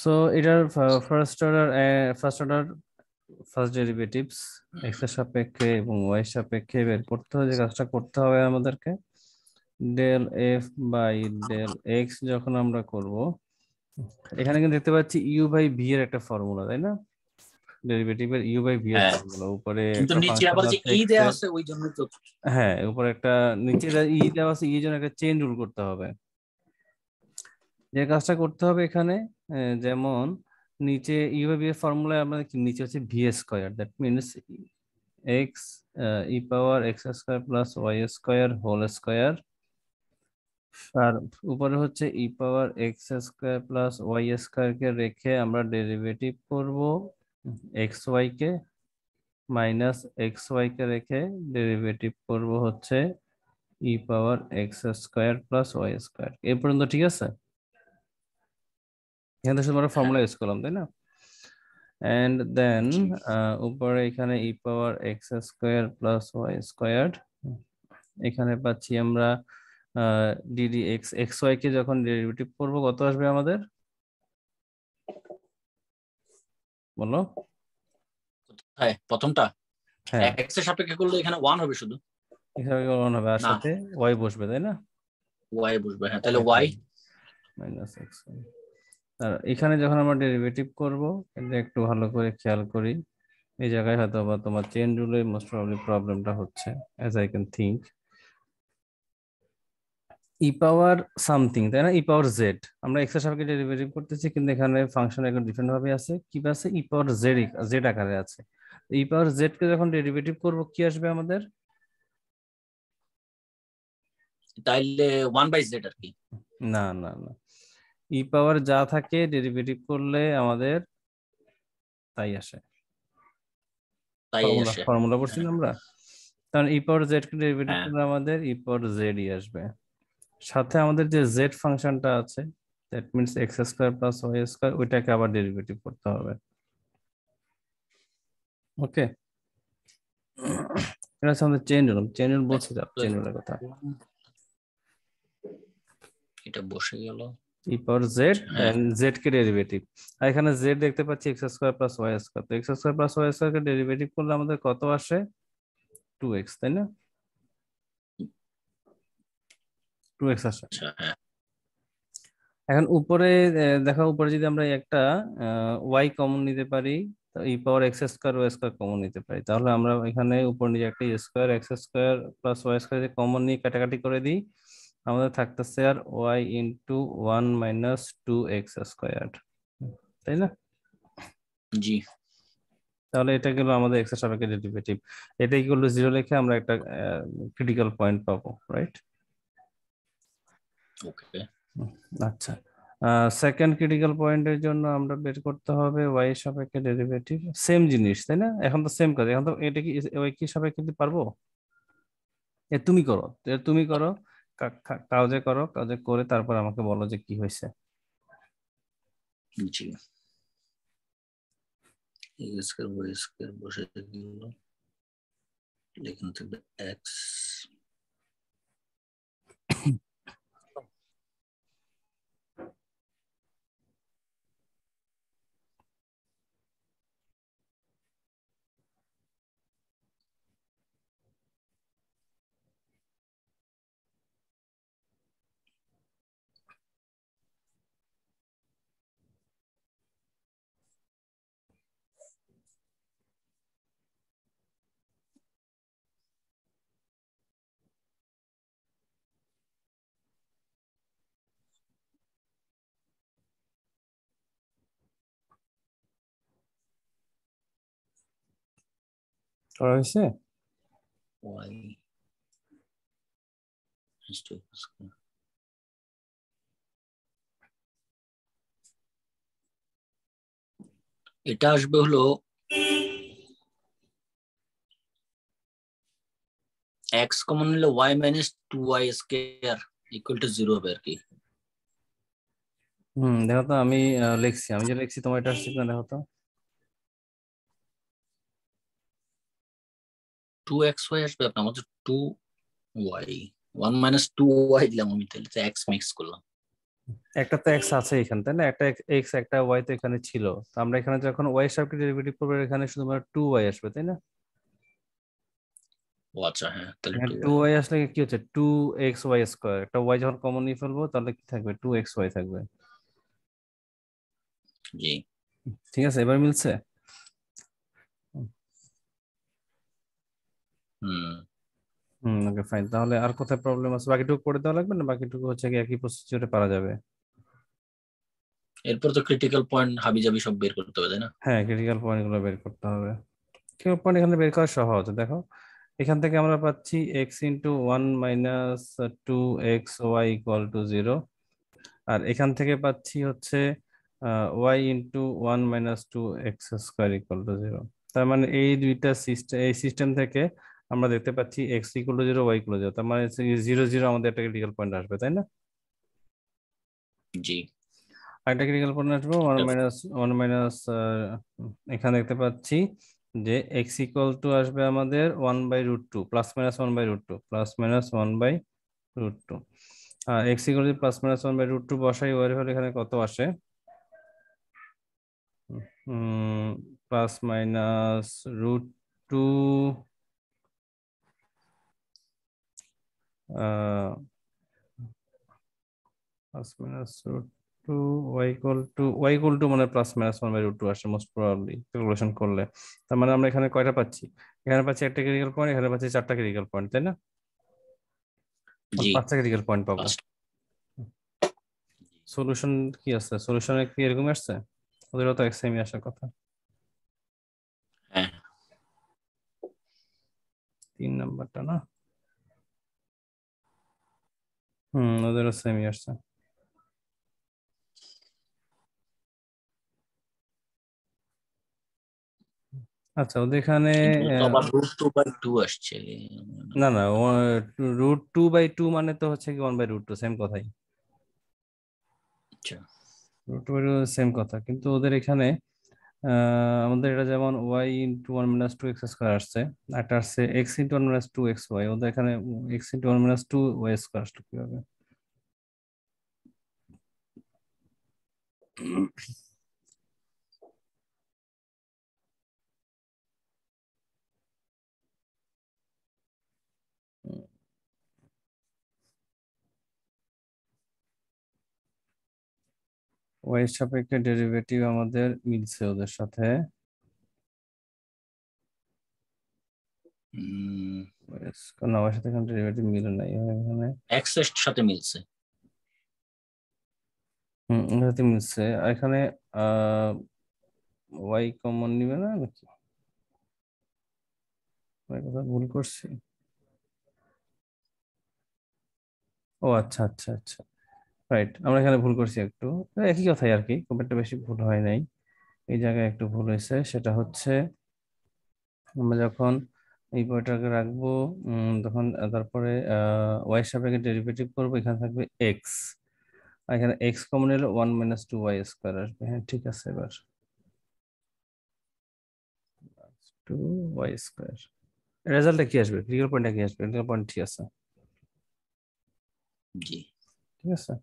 So এটার first derivatives x এর সাপেক্ষে এবং ওয়াই এর সাপেক্ষে বের করতে হবে। যে কাজটা করতে হবে আমাদেরকে, del F by del X যখন আমরা করব, এখানে কিন্তু দেখতে পাচ্ছি ইউ বাই ভি এর একটা ফর্মুলা, তাই না? ডেরিভেটিভের ইউ বাই ভি এর ফর্মুলা, উপরে কিন্তু একটা নিচে ফাংশন আবার যে আছে ই এক্স দেয়া এর। আছে ওই জন্য তো হ্যাঁ, উপরে একটা নিচে ই দেওয়া আছে, ই জন্য একটা চেইন রুল করতে হবে। যে কাজটা করতে হবে এখানে, যেমন নিচে ইউ বাই ভি এর ফর্মুলায় আমাদের নিচে হচ্ছে v square, that means x e power x square plus Y square whole square, আর উপরে হচ্ছে e power x square plus Y square কে রেখে আমরা ডেরিভেটিভ করব এক্স ওয়াই কে, মাইনাস এক্স ওয়াই কে রেখে ডেরিভেটিভ করব হচ্ছে e power x square plus Y square. এই পর্যন্ত ঠিক আছে? এখান থেকে শুধু আমরা ফর্মুলা ইউজ করলাম, তাই না? এন্ড দেন উপরে এখানে e power x square plus Y square, এখানে পাচ্ছি আমরা ডিডি এক্স এক্স ওয়াই কে যখন ডেরিভেটিভ করব কত আসবে আমাদের, বলো। হ্যাঁ প্রথমটা হ্যাঁ, এক্স এর সাপেক্ষে করলে এখানে 1 হবে শুধু, এখানে কেমন হবে, আর না সাথে ওয়াই বসবে, তাই না? ওয়াই বসবে। হ্যাঁ তাহলে ওয়াই মাইনাস এক্স। আর এখানে যখন আমরা ডেরিভেটিভ করব, এটা একটু ভালো করে খেয়াল করি, এই জায়গায় হয়তো বা তোমার চেন রুলে মোস্ট প্রবাবলি প্রবলেমটা হচ্ছে, as I can think. E power something, তাই না? ই পাওয়ার জেড, আমরা এক্স এর সাপেক্ষে ডেরিভেটিভ করতেছি, কিন্তু এখানে ফাংশন একটু ডিফারেন্ট ভাবে আছে। কি আছে? ই পাওয়ার জেড, জেড আকারে আছে। ই পাওয়ার জেড কে যখন ডেরিভেটিভ করব কি আসবে আমাদের? তাইলে 1/z আর কি। না না না, ই পাওয়ার যা থাকে ডেরিভেটিভ করলে আমাদের তাই আসে। তাই ফর্মুলা আসে। ফর্মুলা পড়ছি হ্যাঁ না আমরা? কারণ ই পাওয়ার জেড কে ডেরিভেটিভ হ্যাঁ করলে আমাদের ই পাওয়ার জেড ই আসবে। সাথে আমাদের যে জেড ফাংশনটা আছে, that means X square plus Y square, ওইটাকে আবার ডেরিভেটিভ করতে হবে। ওকে, এটা হচ্ছে আমাদের চেইন রুল বলছি, তো চেইন রুলের কথা। এটা বসে গেল ই পাওয়ার জেড হ্যাঁ এন্ড জেড কে ডেরিভেটিভ, আর এখানে জেড দেখতে পাচ্ছি x square plus Y square, তো x square plus Y square কে ডেরিভেটিভ করলে আমাদের কত আসে? 2x, তাই না? 2x আসে। আচ্ছা হ্যাঁ এখন উপরে দেখো, উপরে যদি আমরা একটা ওয়াই কমন নিতে পারি, e power x square y square common নিতে পারি, তাহলে আমরা এখানে উপর নিচে একটা square x square plus Y square common নিয়ে কাটাকাটি করে দিই, আমাদের থাকতেছে আর ওয়াই ইন্টু 1 - 2x², তাই না? জি তাহলে এটা গেল আমাদের এক্স এর সাপেক্ষে ডেরিভেটিভ। এটা ইকুয়াল টু 0 লিখে আমরা একটা ক্রিটিক্যাল পয়েন্ট পাবো, রাইট? ওকে। আচ্ছা, সেকেন্ড ক্রিটিক্যাল পয়েন্টের জন্য আমরা বের করতে হবে ওয়াই এর সাপেক্ষে ডেরিভেটিভ। সেম জিনিস, তাই না? এখন তো সেম কাজ, এখন তো এটা কি ওয়াই কি সাপেক্ষে দিতে পারবো? তুমি করো, তুমি করো, কাজে করো, কাজে করে তারপর আমাকে বলো যে কি হয়েছে। জি স্কয়ার ওয়াই স্কয়ার বসে গেল, এখান থেকে এক্স করা হয়েছে? ওয়াই এটা আসবে হলো এক্স কমন নিলে Y minus 2y square equal to 0 হবে আর কি। দেখো তো, আমি লিখছি, আমি যে লিখছি তোমার এটা আসছে কিনা দেখো তো। 2xy আসবে আপনার আমাদের 2y 1 - 2y দিলাম আমি, তাহলে এক্স মিক্স করলাম। একটা তো এক্স আছে এখানে, তাই না? একটা এক্স একটা ওয়াই তো এখানে ছিল। তো আমরা এখানে যখন ওয়াই এর সাপেক্ষে ডেরিভেটিভ করবো, এখানে শুধুমাত্র টু ওয়াই আসবে, তাই না? ও আচ্ছা, হ্যাঁ, তাহলে এখানে টু টু ওয়াই ওয়াই আসলে কি হচ্ছে, টু এক্স ওয়াই স্কোয়ার। একটা ওয়াই যখন কমন নিয়ে ফেলবো তাহলে কি থাকবে, টু এক্স ওয়াই থাকবে। জি। ঠিক আছে, এবার মিলছে। হুম। Okay fine. তাহলে আর কোথায় প্রবলেম আছে? বাকিটুকু করে দেওয়া লাগবে না? বাকিটুকু হচ্ছে কি একই প্রসিডিউরে পারা যাবে। এরপর তো ক্রিটিক্যাল পয়েন্ট হাবিজাবি সব বের করতে হবে, তাই না? হ্যাঁ, ক্রিটিক্যাল পয়েন্ট গুলো বের করতে হবে। ক্রিটিক্যাল পয়েন্ট এখানে বের করা সহজ, দেখো। এখান থেকে আমরা পাচ্ছি x into one minus two x y equal to zero. আর এখান থেকে পাচ্ছি হচ্ছে y into one minus two x square equal to zero. তার মানে এই দুইটা সিস্টেম, এই সিস্টেম থেকে আমরা দেখতে পাচ্ছি X equal to zero, Y equal to zero. তার মানে জিরো জিরো আমাদের একটা ক্রিটিক্যাল পয়েন্ট আসবে, তাই না? জি। আরেকটা ক্রিটিক্যাল পয়েন্ট আসবে ওয়ান মাইনাস এখানে দেখতে পাচ্ছি যে এক্স ইকুয়াল টু আসবে আমাদের one by root two, plus minus one by root two, plus minus one by root two. আর x equal to plus minus one by root two বসাই, ওয়ার হলে এখানে কত আসে? Plus minus root two plus minus root two y equal to মানে plus minus one by root two আসে most probably calculation করলে। তার মানে আমরা এখানে কয়টা পাচ্ছি? এখানে পাচ্ছি একটা ক্রিটিক্যাল পয়েন্ট, এখানে পাচ্ছি চারটা ক্রিটিক্যাল পয়েন্ট, তাই না? জি। পাঁচটা ক্রিটিক্যাল পয়েন্ট পাবো। ফার্স্ট। সলিউশন কি আছে? সলিউশনে কি এরকম আসছে? ওদেরও তো সেমই আসার কথা। হ্যাঁ। 3 নাম্বারটা না? ওদেরও সেমই আসছে। আচ্ছা, ওদের এখানে এগুলো তো আবার √2/2 আসছে। না না, রুট টু বাই টু মানে তো হচ্ছে কি one by root two, same কথাই। আচ্ছা। Root two by two same কথা, কিন্তু ওদের এখানে আমাদের এটা যেমন Y into one minus two x square আসছে, একটা আসছে X into one minus two x Y. ওদের এখানে X into one minus two Y square আসলো কিভাবে? ওয়াই এর সাপেক্ষে ডেরিভেটিভ আমাদের মিলছে ওদের সাথে। কারণ আমার সাথে এখানে ডেরিভেটিভ মিলে নাই এখানে। এক্স এর সাথে মিলছে। এর সাথে মিলছে। আর এখানে ওয়াই কমন নিবে না নাকি? কথা ভুল করছি? ও আচ্ছা আচ্ছা আচ্ছা, রাইট, আমরা এখানে ভুল করছি একটু। একই কথাই আর কি, খুব একটা বেশি ভুল হয় নাই। এই জায়গায় একটু ভুল হয়েছে, সেটা হচ্ছে আমরা যখন এই বইটাকে রাখবো তখন তারপরে ওয়াই সাপেক্ষে ডেরিভেটিভ করবো, এখানে থাকবে এক্স। আর এখানে এক্স কমন এলে one minus two Y square আসবে। হ্যাঁ ঠিক আছে, এবার টু ওয়াই স্কোয়ার। রেজাল্টটা কি আসবে? ক্রিটিক্যাল পয়েন্টটা কি আসবে? ক্রিটিক্যাল পয়েন্ট ঠিক আছে। জি। ঠিক আছে।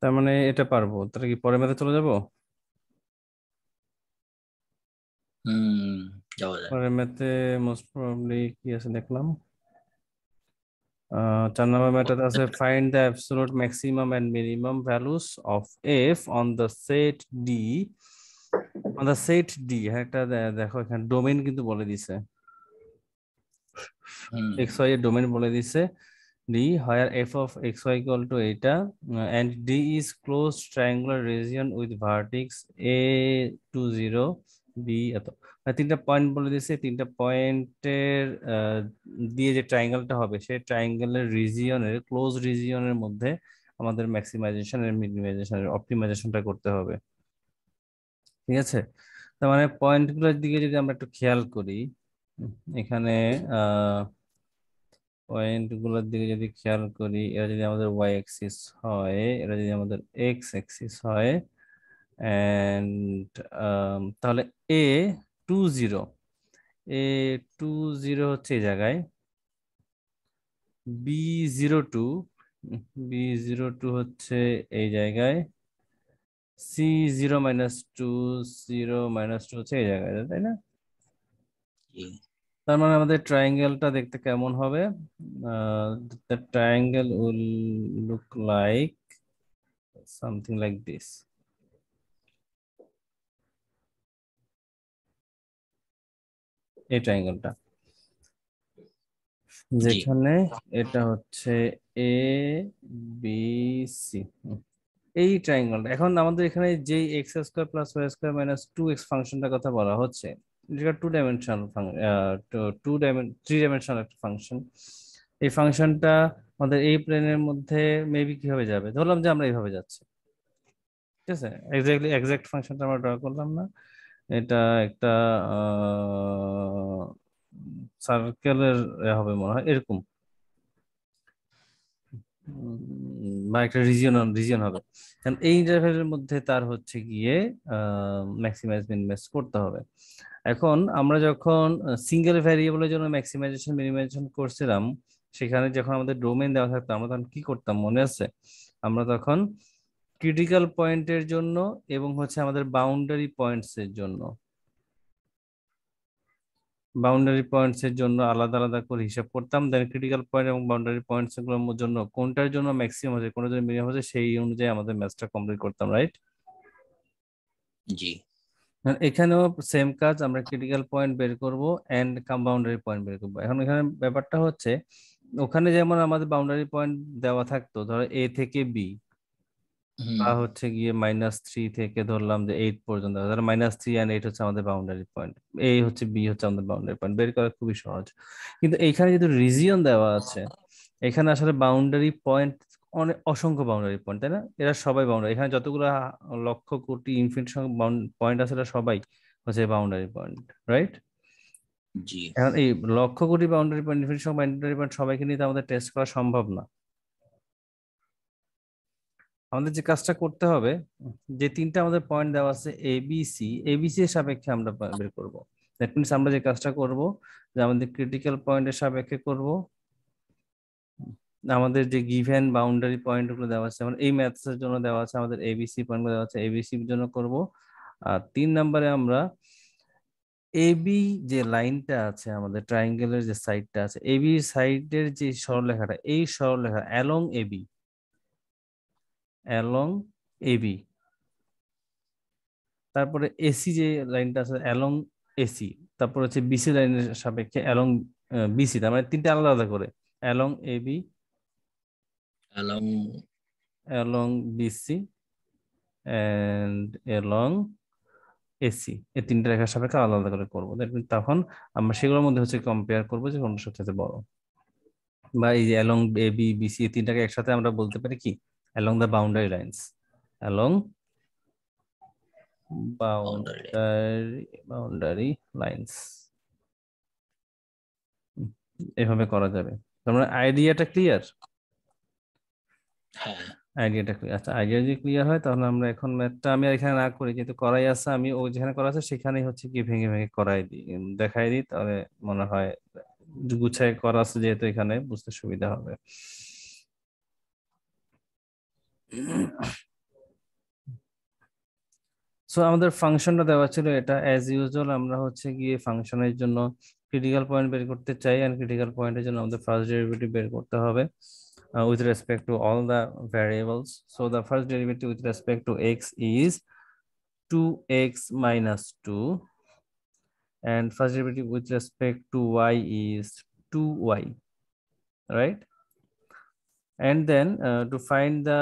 তার মানে এটা পারবো, তাহলে কি পরের ম্যাথে চলে যাবো? হুম, যাওয়া যায়। পরের ম্যাথে মোস্ট প্রবাবলি কি আছে দেখলাম। 4 নম্বর ম্যাথড আছে find the absolute maximum and minimum values of f on the set D. On the set D, হ্যাঁ একটা দেখো এখানে ডোমেইন কিন্তু বলে দিছে, হুম। এক্স ওয়াই এর ডোমেইন বলে দিছে ডি, হায়ার f of x y equal to এইটা, and D is close triangular region with vertices A two zero B এত। মানে তিনটা পয়েন্ট বলে দিছে, তিনটা পয়েন্টের দিয়ে যে ট্রায়াঙ্গেলটা হবে সেই ট্রায়াঙ্গেলের রিজিয়নের, ক্লোজ রিজিয়নের মধ্যে আমাদের ম্যাক্সিমাইজেশন এর মিনিমাইজেশন এর অপটিমাইজেশনটা করতে হবে। ঠিক আছে। তার মানে পয়েন্ট গুলোর দিকে যদি আমরা একটু খেয়াল করি, এখানে পয়েন্ট গুলোর দিকে যদি খেয়াল করি, এরা যদি আমাদের ওয়াই অ্যাক্সিস হয়, এরা যদি আমাদের এক্স অ্যাক্সিস হয়, এন্ড তাহলে এ টু জিরো, এ টু জিরো হচ্ছে এই জায়গায়, B02 B02 হচ্ছে এই জায়গায়, C0 - 2 0 - 2 হচ্ছে এই জায়গায়, তাই না? জি তার মানে আমাদের ট্রায়াঙ্গেলটা দেখতে কেমন হবে? The triangle will look like something like this. এই ট্রায়াঙ্গেলটা, জি যেখানে এটা হচ্ছে এ বি সি, এই ট্রায়াঙ্গেলটা। এখন আমাদের এখানে যে X square plus Y square minus 2x ফাংশনটার কথা বলা হচ্ছে, যেটা থ্রি ডাইমেনশনাল একটা ফাংশন। এই ফাংশনটা আমাদের এই প্লেনের মধ্যে মেবি কিভাবে যাবে, ধরলাম যে আমরা এইভাবে যাচ্ছি, ঠিক আছে? এক্সাক্ট ফাংশনটা আমরা ড্র করলাম না, এটা একটা সার্কেলের হবে মনে হয় এরকম, বা একটা রিজিয়ন হবে। কারণ এই ইন্টারভ্যালের মধ্যে তার হচ্ছে গিয়ে ম্যাক্সিমাইজ মিনিমাইজ করতে হবে। এখন আমরা যখন সিঙ্গেল ভ্যারিয়েবলের জন্য ম্যাক্সিমাইজেশন মিনিমাইজেশন করছিলাম, সেখানে যখন আমাদের ডোমেইন দেওয়া থাকতো, আমরা তখন কি করতাম মনে আছে? আমরা তখন ক্রিটিক্যাল পয়েন্টের জন্য এবং হচ্ছে আমাদের বাউন্ডারি পয়েন্টস এর জন্য, আলাদা আলাদা করে হিসাব করতাম, দেন ক্রিটিক্যাল পয়েন্ট এবং বাউন্ডারি পয়েন্টস গুলোর জন্য কোনটার জন্য ম্যাক্সিমাম হচ্ছে কোনটার জন্য মিনিমাম হচ্ছে, সেই অনুযায়ী আমাদের ম্যাথটা কমপ্লিট করতাম, রাইট? জি এখানেও সেম কাজ, আমরা ক্রিটিক্যাল পয়েন্ট বের করব এন্ড বাউন্ডারি পয়েন্ট বের করবো। এখন এখানে ব্যাপারটা হচ্ছে, ওখানে যেমন আমাদের বাউন্ডারি পয়েন্ট দেওয়া থাকতো, ধরো এ থেকে বি, বা হচ্ছে গিয়ে -3 থেকে ধরলাম যে 8 পর্যন্ত, ধরো -3 and 8 হচ্ছে আমাদের বাউন্ডারি পয়েন্ট, এই হচ্ছে বি হচ্ছে আমাদের বাউন্ডারি পয়েন্ট, বের করা খুবই সহজ। কিন্তু এইখানে যেহেতু রিজিয়ন দেওয়া আছে, এখানে আসলে বাউন্ডারি পয়েন্ট অনেক, অসংখ্য বাউন্ডারি পয়েন্ট, তাই না? এরা সবাই বাউন্ডারি, এখানে যতগুলো লক্ষ কোটি ইনফিনিট পয়েন্ট আছে, এরা সবাই হচ্ছে বাউন্ডারি পয়েন্ট, রাইট? জি এখন এই লক্ষ কোটি boundary point, infinite boundary point সবাইকে নিয়ে তো আমাদের টেস্ট করা সম্ভব না। আমাদের যে কাজটা করতে হবে, যে তিনটা আমাদের পয়েন্ট দেওয়া আছে এবিসি এর সাপেক্ষে আমরা বের করব। দ্যাট মিনস আমরা যে কাজটা করব, যে আমাদের ক্রিটিক্যাল পয়েন্টের সাপেক্ষে করব, আমাদের যে গিভেন বাউন্ডারি পয়েন্ট গুলো দেওয়া আছে, মানে এই ম্যাথস এর জন্য দেওয়া আছে, আমাদের এবিসি পয়েন্ট গুলো দেওয়া আছে, এবিসির জন্য করব। আর 3 নম্বরে আমরা এবি যে লাইনটা আছে, আমাদের ট্রায়াঙ্গেলের যে সাইডটা আছে, এবি সাইডের যে সরলরেখাটা, এই সরলরেখা অ্যালং এবি, তারপরে এসি যে লাইনটা আছে অ্যালং এসি, তারপর হচ্ছে বিসি লাইনের সাপেক্ষে অ্যালং বিসি, তার মানে তিনটা আলাদা আলাদা করে, along AB, along along BC and along AC, এই তিনটা রেখার সাপেক্ষে আলাদা আলাদা করে করবো। তখন আমরা সেগুলোর মধ্যে হচ্ছে কম্পেয়ার করবো যে কোনটা সবচেয়ে বড়, বা এই যে অ্যালং এবি বিসি, এই তিনটাকে একসাথে আমরা বলতে পারি কি, along the boundary lines, along boundary boundary lines, এভাবে করা যাবে। তার মানে আইডিয়াটা ক্লিয়ার? হ্যাঁ আইডিয়াটা ক্লিয়ার, আচ্ছা আইডিয়া যদি ক্লিয়ার হয়, তাহলে আমরা এখন ম্যাথটা আমি আর এখানে না করি, যেহেতু করাই আছে, আমি ও যেখানে করা আছে সেখানেই হচ্ছে কি ভেঙে ভেঙে করাই দিই, দেখাই দিই, তাহলে মনে হয় গুছায় করা আছে, যেহেতু এখানে বুঝতে সুবিধা হবে। সো আমাদের ফাংশনটা দেওয়া ছিল এটা, অ্যাজ ইউজুয়াল আমরা হচ্ছে গিয়ে ফাংশনের জন্য ক্রিটিক্যাল পয়েন্ট বের করতে চাই, এন্ড ক্রিটিক্যাল পয়েন্টের জন্য আমাদের ফার্স্ট ডেরিভেটিভ বের করতে হবে with respect to all the variables. So the first derivative with respect to x is 2x minus 2, and first derivative with respect to y is 2y, right? And then to find the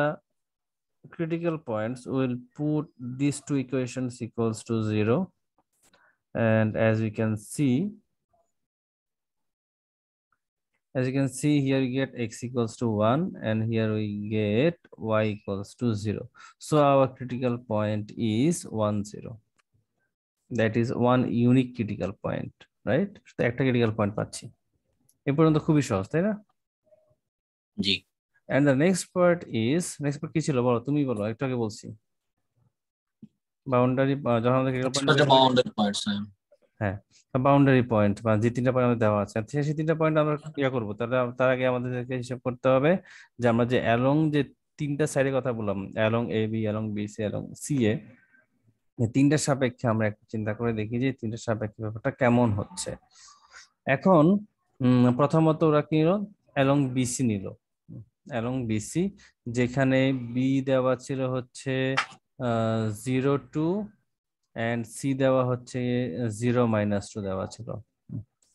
critical points, we'll put these two equations equals to 0, and as you can see here we get x equals to 1, and here we get y equals to 0. So our critical point is 1 0, that is one unique critical point, right? তো একটা critical point পাচ্ছি, এ পর্যন্ত খুবই সহজ, তাই না? জি and the next part কি ছিল বলো, তুমি বলো, একটু আগে বলছি বাউন্ডারি, যখন আমাদের critical point বাউন্ডারি পয়েন্টস হ্যাঁ, বাউন্ডারি পয়েন্ট বা যে তিনটা পয়েন্ট আমাদের দেওয়া আছে, সেই তিনটা পয়েন্ট আমরা ইয়া করবো। তাহলে তার আগে আমাদেরকে হিসাব করতে হবে যে আমরা যে অ্যালং যে তিনটা সাইডের কথা বললাম, along A B, along B C, along C A, এই তিনটার সাপেক্ষে আমরা একটু চিন্তা করে দেখি যে এই তিনটার সাপেক্ষে ব্যাপারটা কেমন হচ্ছে। এখন প্রথমত ওরা কি নিল, অ্যালং বিসি নিল। অ্যালং বিসি, যেখানে বি দেওয়া ছিল হচ্ছে 0 2 অ্যান্ড সি দেওয়া হচ্ছে 0 - 2 দেওয়া ছিল।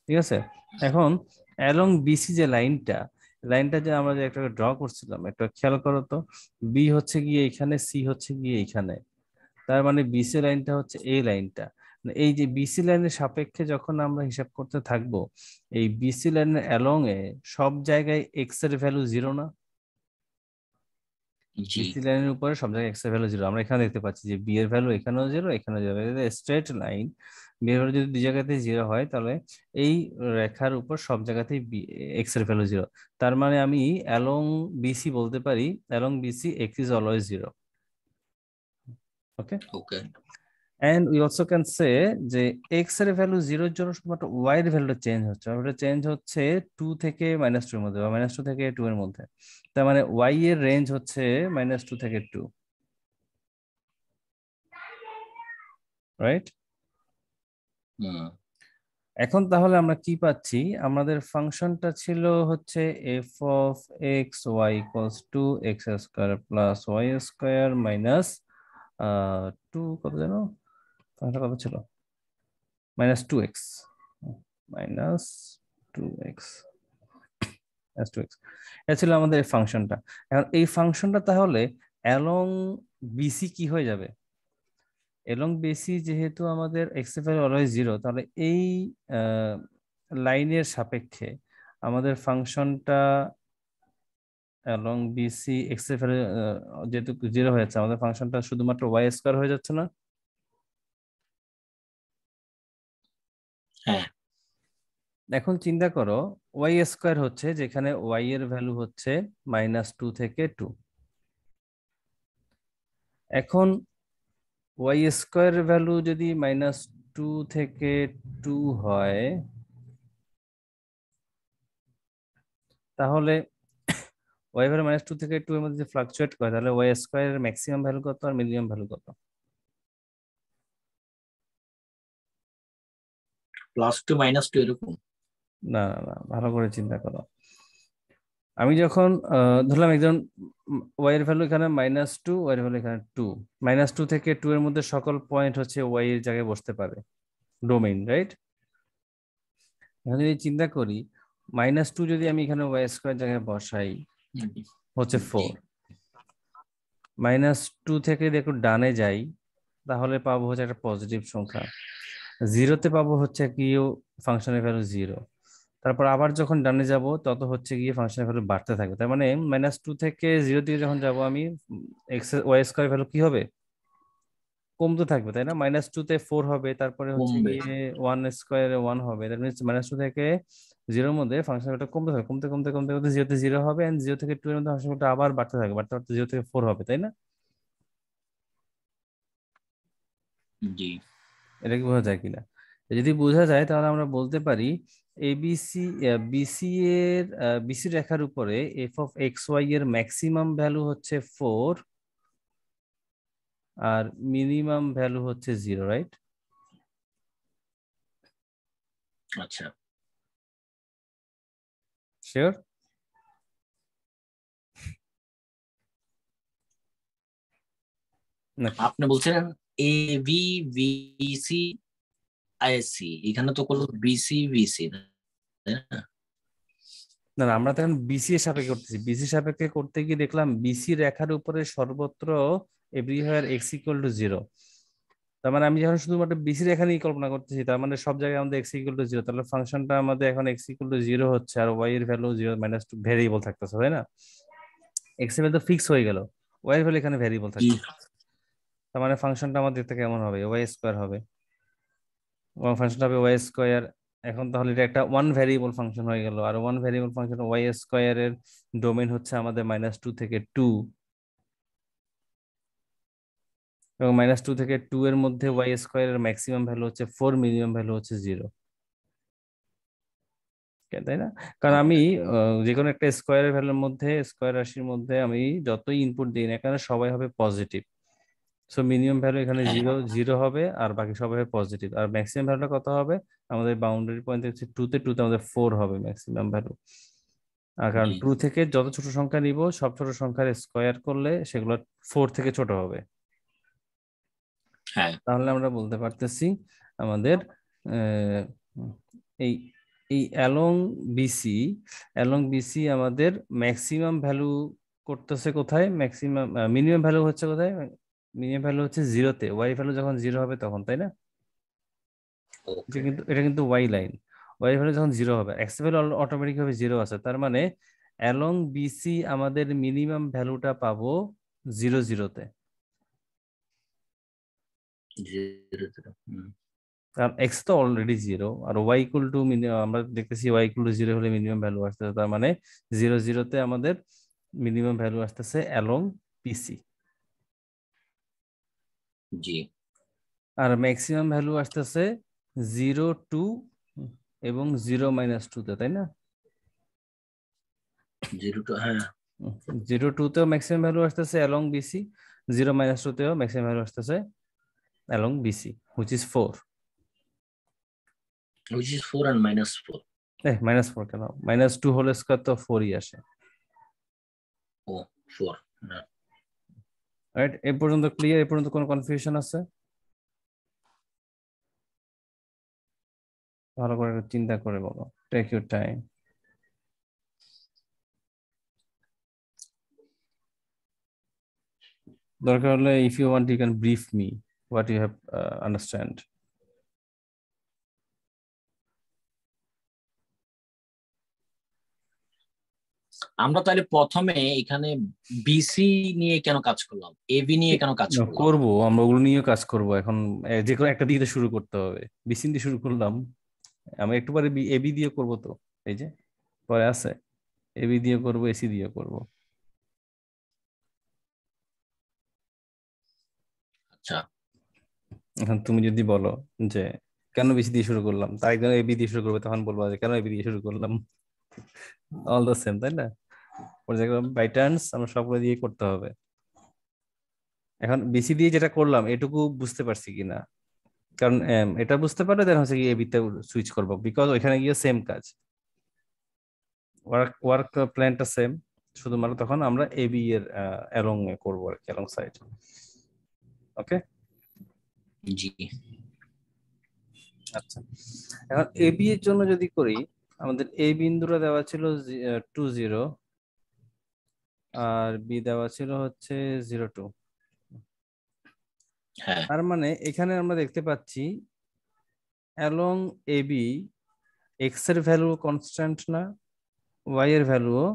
ঠিক আছে। এখন অ্যালং বিসি যে লাইনটা, লাইনটা যে আমরা যে একটা ড্র করছিলাম, একটা খেয়াল করো তো, বি হচ্ছে গিয়ে এখানে, সি হচ্ছে গিয়ে এইখানে। তার মানে বিসি লাইনটা হচ্ছে এই লাইনটা। এই যে বিসি লাইনের সাপেক্ষে যখন আমরা হিসাব করতে থাকবো, এই বিসি লাইনের অ্যালং এ সব জায়গায় এক্স এর ভ্যালু 0 না? জি বিসি লাইনের উপরে সব জায়গায় এক্স এর ভ্যালু 0। আমরা এখানে দেখতে পাচ্ছি যে বি এর ভ্যালু এখানেও 0, এখানেও 0। স্ট্রেট লাইন, বি এর ভ্যালু যদি দুই জায়গাতে 0 হয়, তাহলে এই রেখার উপর সব জায়গাতেই এক্স এর ভ্যালু 0। তার মানে আমি অ্যালং বিসি বলতে পারি, along BC X is always 0। Okay. Okay and we also can say যে এক্স এর ভ্যালু 0 এর জন্য শুধুমাত্র ওয়াই এর ভ্যালুটা চেঞ্জ হচ্ছে, আর ওটা চেঞ্জ হচ্ছে 2 থেকে -2 এর মধ্যে বা -2 থেকে 2 এর মধ্যে। তার মানে ওয়াই এর রেঞ্জ হচ্ছে -2 থেকে 2, রাইট? হুম এখন তাহলে আমরা কি পাচ্ছি, আমাদের ফাংশনটা ছিল হচ্ছে F of x Y equals to x square plus Y square minus 2, কত যেন ফাংশনটা কত ছিল, -2x, -2x, -2x। এটা ছিল আমাদের ফাংশনটা। এখন এই ফাংশনটা তাহলে অ্যালং বিসি কি হয়ে যাবে? অ্যালং বিসি যেহেতু আমাদের এক্স এর ভ্যালু অলওয়েজ 0, তাহলে এই লাইনের সাপেক্ষে আমাদের ফাংশনটা অ্যালং বিসি এক্স এর ভ্যালু যেহেতু 0 হয়ে যাচ্ছে, আমাদের ফাংশনটা শুধুমাত্র ওয়াই স্কোয়ার হয়ে যাচ্ছে না? হ্যাঁ এখন চিন্তা করো, ওয়াই স্কোয়ার হচ্ছে যেখানে ওয়াই এর ভ্যালু হচ্ছে -2 থেকে 2। এখন ওয়াই স্কোয়ার ভ্যালু যদি -2 থেকে 2 হয়, তাহলে ওয়াই ভ্যালু -2 থেকে 2 এর মধ্যে ফ্লাকচুয়েট করে, তাহলে ওয়াই স্কোয়ারের ম্যাক্সিমাম ভ্যালু কত আর মিনিমাম ভ্যালু কত? +2 -2 এরকম। না না না, ভালো করে চিন্তা করো। আমি যখন ধরলাম একজন ওয়াই এর ভ্যালু এখানে -2, ওয়াই এর ভ্যালু এখানে 2, -2 থেকে 2 এর মধ্যে সকল পয়েন্ট হচ্ছে ওয়াই এর জায়গায় বসতে পারে, ডোমেইন, রাইট? এখন যদি চিন্তা করি, -2 যদি আমি এখানে ওয়াই স্কোয়ার জায়গায় বসাই হচ্ছে জি 4, -2 থেকে যদি একটু ডানে যাই, তাহলে পাবো হচ্ছে একটা পজিটিভ সংখ্যা, 0-তে পাবো হচ্ছে কি ফাংশনের ভ্যালু 0। তারপর আবার যখন ডানে যাব, তত হচ্ছে গিয়ে ফাংশনের ভ্যালু বাড়তে থাকবে। তার মানে -2 থেকে 0 দিকে যখন যাব আমি, এক্স ওয়াই স্কোয়ার ভ্যালু কি হবে, কমতে থাকবে, তাই না? -2-তে 4 হবে, তারপরে হচ্ছে কমবে। গিয়ে 1 স্কোয়ারে 1 হবে। দ্যাট মিনস -2 থেকে 0-এর মধ্যে ফাংশন ভ্যালুটা কমতে থাকবে, কমতে কমতে কমতে কমতে 0-তে 0 হবে, এন্ড 0 থেকে 2 এর মধ্যে ফাংশন ভ্যালুটা আবার বাড়তে থাকবে, বাড়তে বাড়তে 0 থেকে 4 হবে, তাই না? জি এটা কি বোঝা যায় কিনা? যদি বোঝা যায়, তাহলে আমরা বলতে পারি এবিসি বিসি এর বিসি রেখার উপরে এফ অফ এক্স ওয়াই এর ম্যাক্সিমাম ভ্যালু হচ্ছে 4 আর মিনিমাম ভ্যালু হচ্ছে 0, রাইট? আচ্ছা। শিওর নাকি? আপনি বলছেন এ বি বিসি আইএসসি, এখানে তো কোনো বিসি বিসি না, তাই না? না না, আমরা তো এখন বিসি এর সাপেক্ষে করতেছি। বিসি সাপেক্ষে করতে গিয়ে দেখলাম বিসি রেখার উপরে সর্বত্র এভরিহোয়ার এক্স ইকুয়াল টু 0। তার মানে আমি যখন শুধুমাত্র বিসি রেখা নিয়ে কল্পনা করতেছি, তার মানে সব জায়গায় আমাদের এক্স ইকুয়াল টু 0, তাহলে ফাংশনটা আমাদের এখন এক্স ইকুয়াল টু 0 হচ্ছে, আর ওয়াই এর ভ্যালু 0 - 2 ভেরিয়েবল থাকতেছে, তাই না? এক্স এর ভ্যালু তো ফিক্স হয়ে গেল, ওয়াই এর ভ্যালু এখানে ভেরিয়েবল জি থাকতেছে। তার মানে ফাংশনটা আমাদের দেখতে কেমন হবে, ওয়াই স্কোয়ার হবে, এবং ফাংশনটা হবে ওয়াই স্কোয়ার। এখন তাহলে এটা একটা ওয়ান ভ্যারিয়েবল ফাংশন হয়ে গেল, আর ওয়ান ভ্যারিয়েবল ফাংশন ওয়াই স্কোয়ারের ডোমেন হচ্ছে আমাদের -2 থেকে 2। এবং -2 থেকে 2 এর মধ্যে ওয়াই স্কোয়ারের ম্যাক্সিমাম ভ্যালু হচ্ছে 4, মিনিমাম ভ্যালু হচ্ছে 0, তাই না? কারণ আমি যে কোনো একটা স্কোয়ারের ভ্যালুর মধ্যে, স্কোয়ার রাশির মধ্যে আমি যতই ইনপুট দিই না কেন সবাই হবে পজিটিভ। সো মিনিমাম ভ্যালু এখানে হ্যাঁ 0 0 হবে, আর বাকি সবাই হবে পজিটিভ। আর ম্যাক্সিমাম ভ্যালুটা কত হবে? আমাদের বাউন্ডারি পয়েন্ট হচ্ছে 2 তে আমাদের 4 হবে ম্যাক্সিমাম ভ্যালু। আর কারণ জি 2 থেকে যত ছোট সংখ্যা নিব, সব ছোট সংখ্যার স্কোয়ার করলে সেগুলো 4 থেকে ছোট হবে। হ্যাঁ তাহলে আমরা বলতে পারতেছি আমাদের আহ, এই এই অ্যালং বিসি আমাদের ম্যাক্সিমাম ভ্যালু করতেছে কোথায়? ম্যাক্সিমাম মিনিমাম ভ্যালু হচ্ছে কোথায়? মিনিমাম ভ্যালু হচ্ছে 0-তে, ওয়াই ভ্যালু যখন 0 হবে তখন, তাই না? ওকে এটা কিন্তু ওয়াই লাইন। ওয়াই ভ্যালু যখন 0 হবে, এক্স ভ্যালু অটোমেটিক ভাবে 0 আছে, তার মানে অ্যালং বিসি আমাদের মিনিমাম ভ্যালুটা পাবো 0-0-তে। জিরো জিরো কারণ এক্স তো অলরেডি 0, আর ওয়াই ইকুয়াল টু আমরা দেখতেছি ওয়াই ইকুয়াল টু 0 হলে মিনিমাম ভ্যালু আসতেছে, তার মানে 0-0-তে আমাদের মিনিমাম ভ্যালু আসতেছে অ্যালং পিসি। জি আর ম্যাক্সিমাম ভ্যালু আসতেছে 0-2 এবং 0-2-তে, তাই না? 0 টু হ্যাঁ 0-2-তেও ম্যাক্সিমাম ভ্যালু আসতেছে অ্যালং বিসি, 0-2-তেও ম্যাক্সিমাম ভ্যালু আসতেছে along BC, which is 4। which is 4 and -4 -4 কেন? -2 হোল স্কয়ার তো 4ই আসে, ও 4 হ্যাঁ রাইট? এ পর্যন্ত ক্লিয়ার? এ পর্যন্ত কোনো কনফিউশন আছে? ভালো করে চিন্তা করে বলো, টেক ইউর টাইম। দরকার হলে if you want you can brief me what you have understand. আমরা তাহলে প্রথমে এখানে বিসি নিয়ে কেন কাজ করলাম, এবি নিয়ে কেন কাজ করলাম? করবো, আমরা ওগুলো নিয়ে কাজ করব এখন। যে কোনো একটা দিয়ে শুরু করতে হবে। বিসিন দিয়ে শুরু করলাম, আমি একটু পরে এবি দিয়ে করব তো, এই যে পরে আছে, এবি দিয়ে করব, এসি দিয়ে করব। আচ্ছা এখন তুমি যদি বলো যে কেন বিসি দিয়ে শুরু করলাম, তার একজন এবি দিয়ে শুরু করবে, তখন বলবো যে কেন এবি দিয়ে শুরু করলাম। অল দ্য সেম, তাই না? বাই টার্নস আমরা সবগুলো দিয়ে করতে হবে। এখন বিসি দিয়ে যেটা করলাম এটুকু বুঝতে পারছি কিনা, কারণ এটা বুঝতে পারলে দেন হচ্ছে কি এবি তে সুইচ করবো, বিকজ ওইখানে গিয়ে সেম কাজ, ওয়ার্ক প্ল্যানটা সেম, শুধুমাত্র তখন আমরা এবি এর অ্যালং এ করবো আর কি, অ্যালং সাইড। ওকে, জি আচ্ছা। এখন এবি এর জন্য যদি করি, আমাদের এ বিন্দুটা দেওয়া ছিল 2-0, আর বি দেওয়া ছিল হচ্ছে 0-2। হ্যাঁ তার মানে এখানে আমরা দেখতে পাচ্ছি অ্যালং এবি এক্স এর ভ্যালু কনস্ট্যান্ট না, ওয়াই এর ভ্যালুও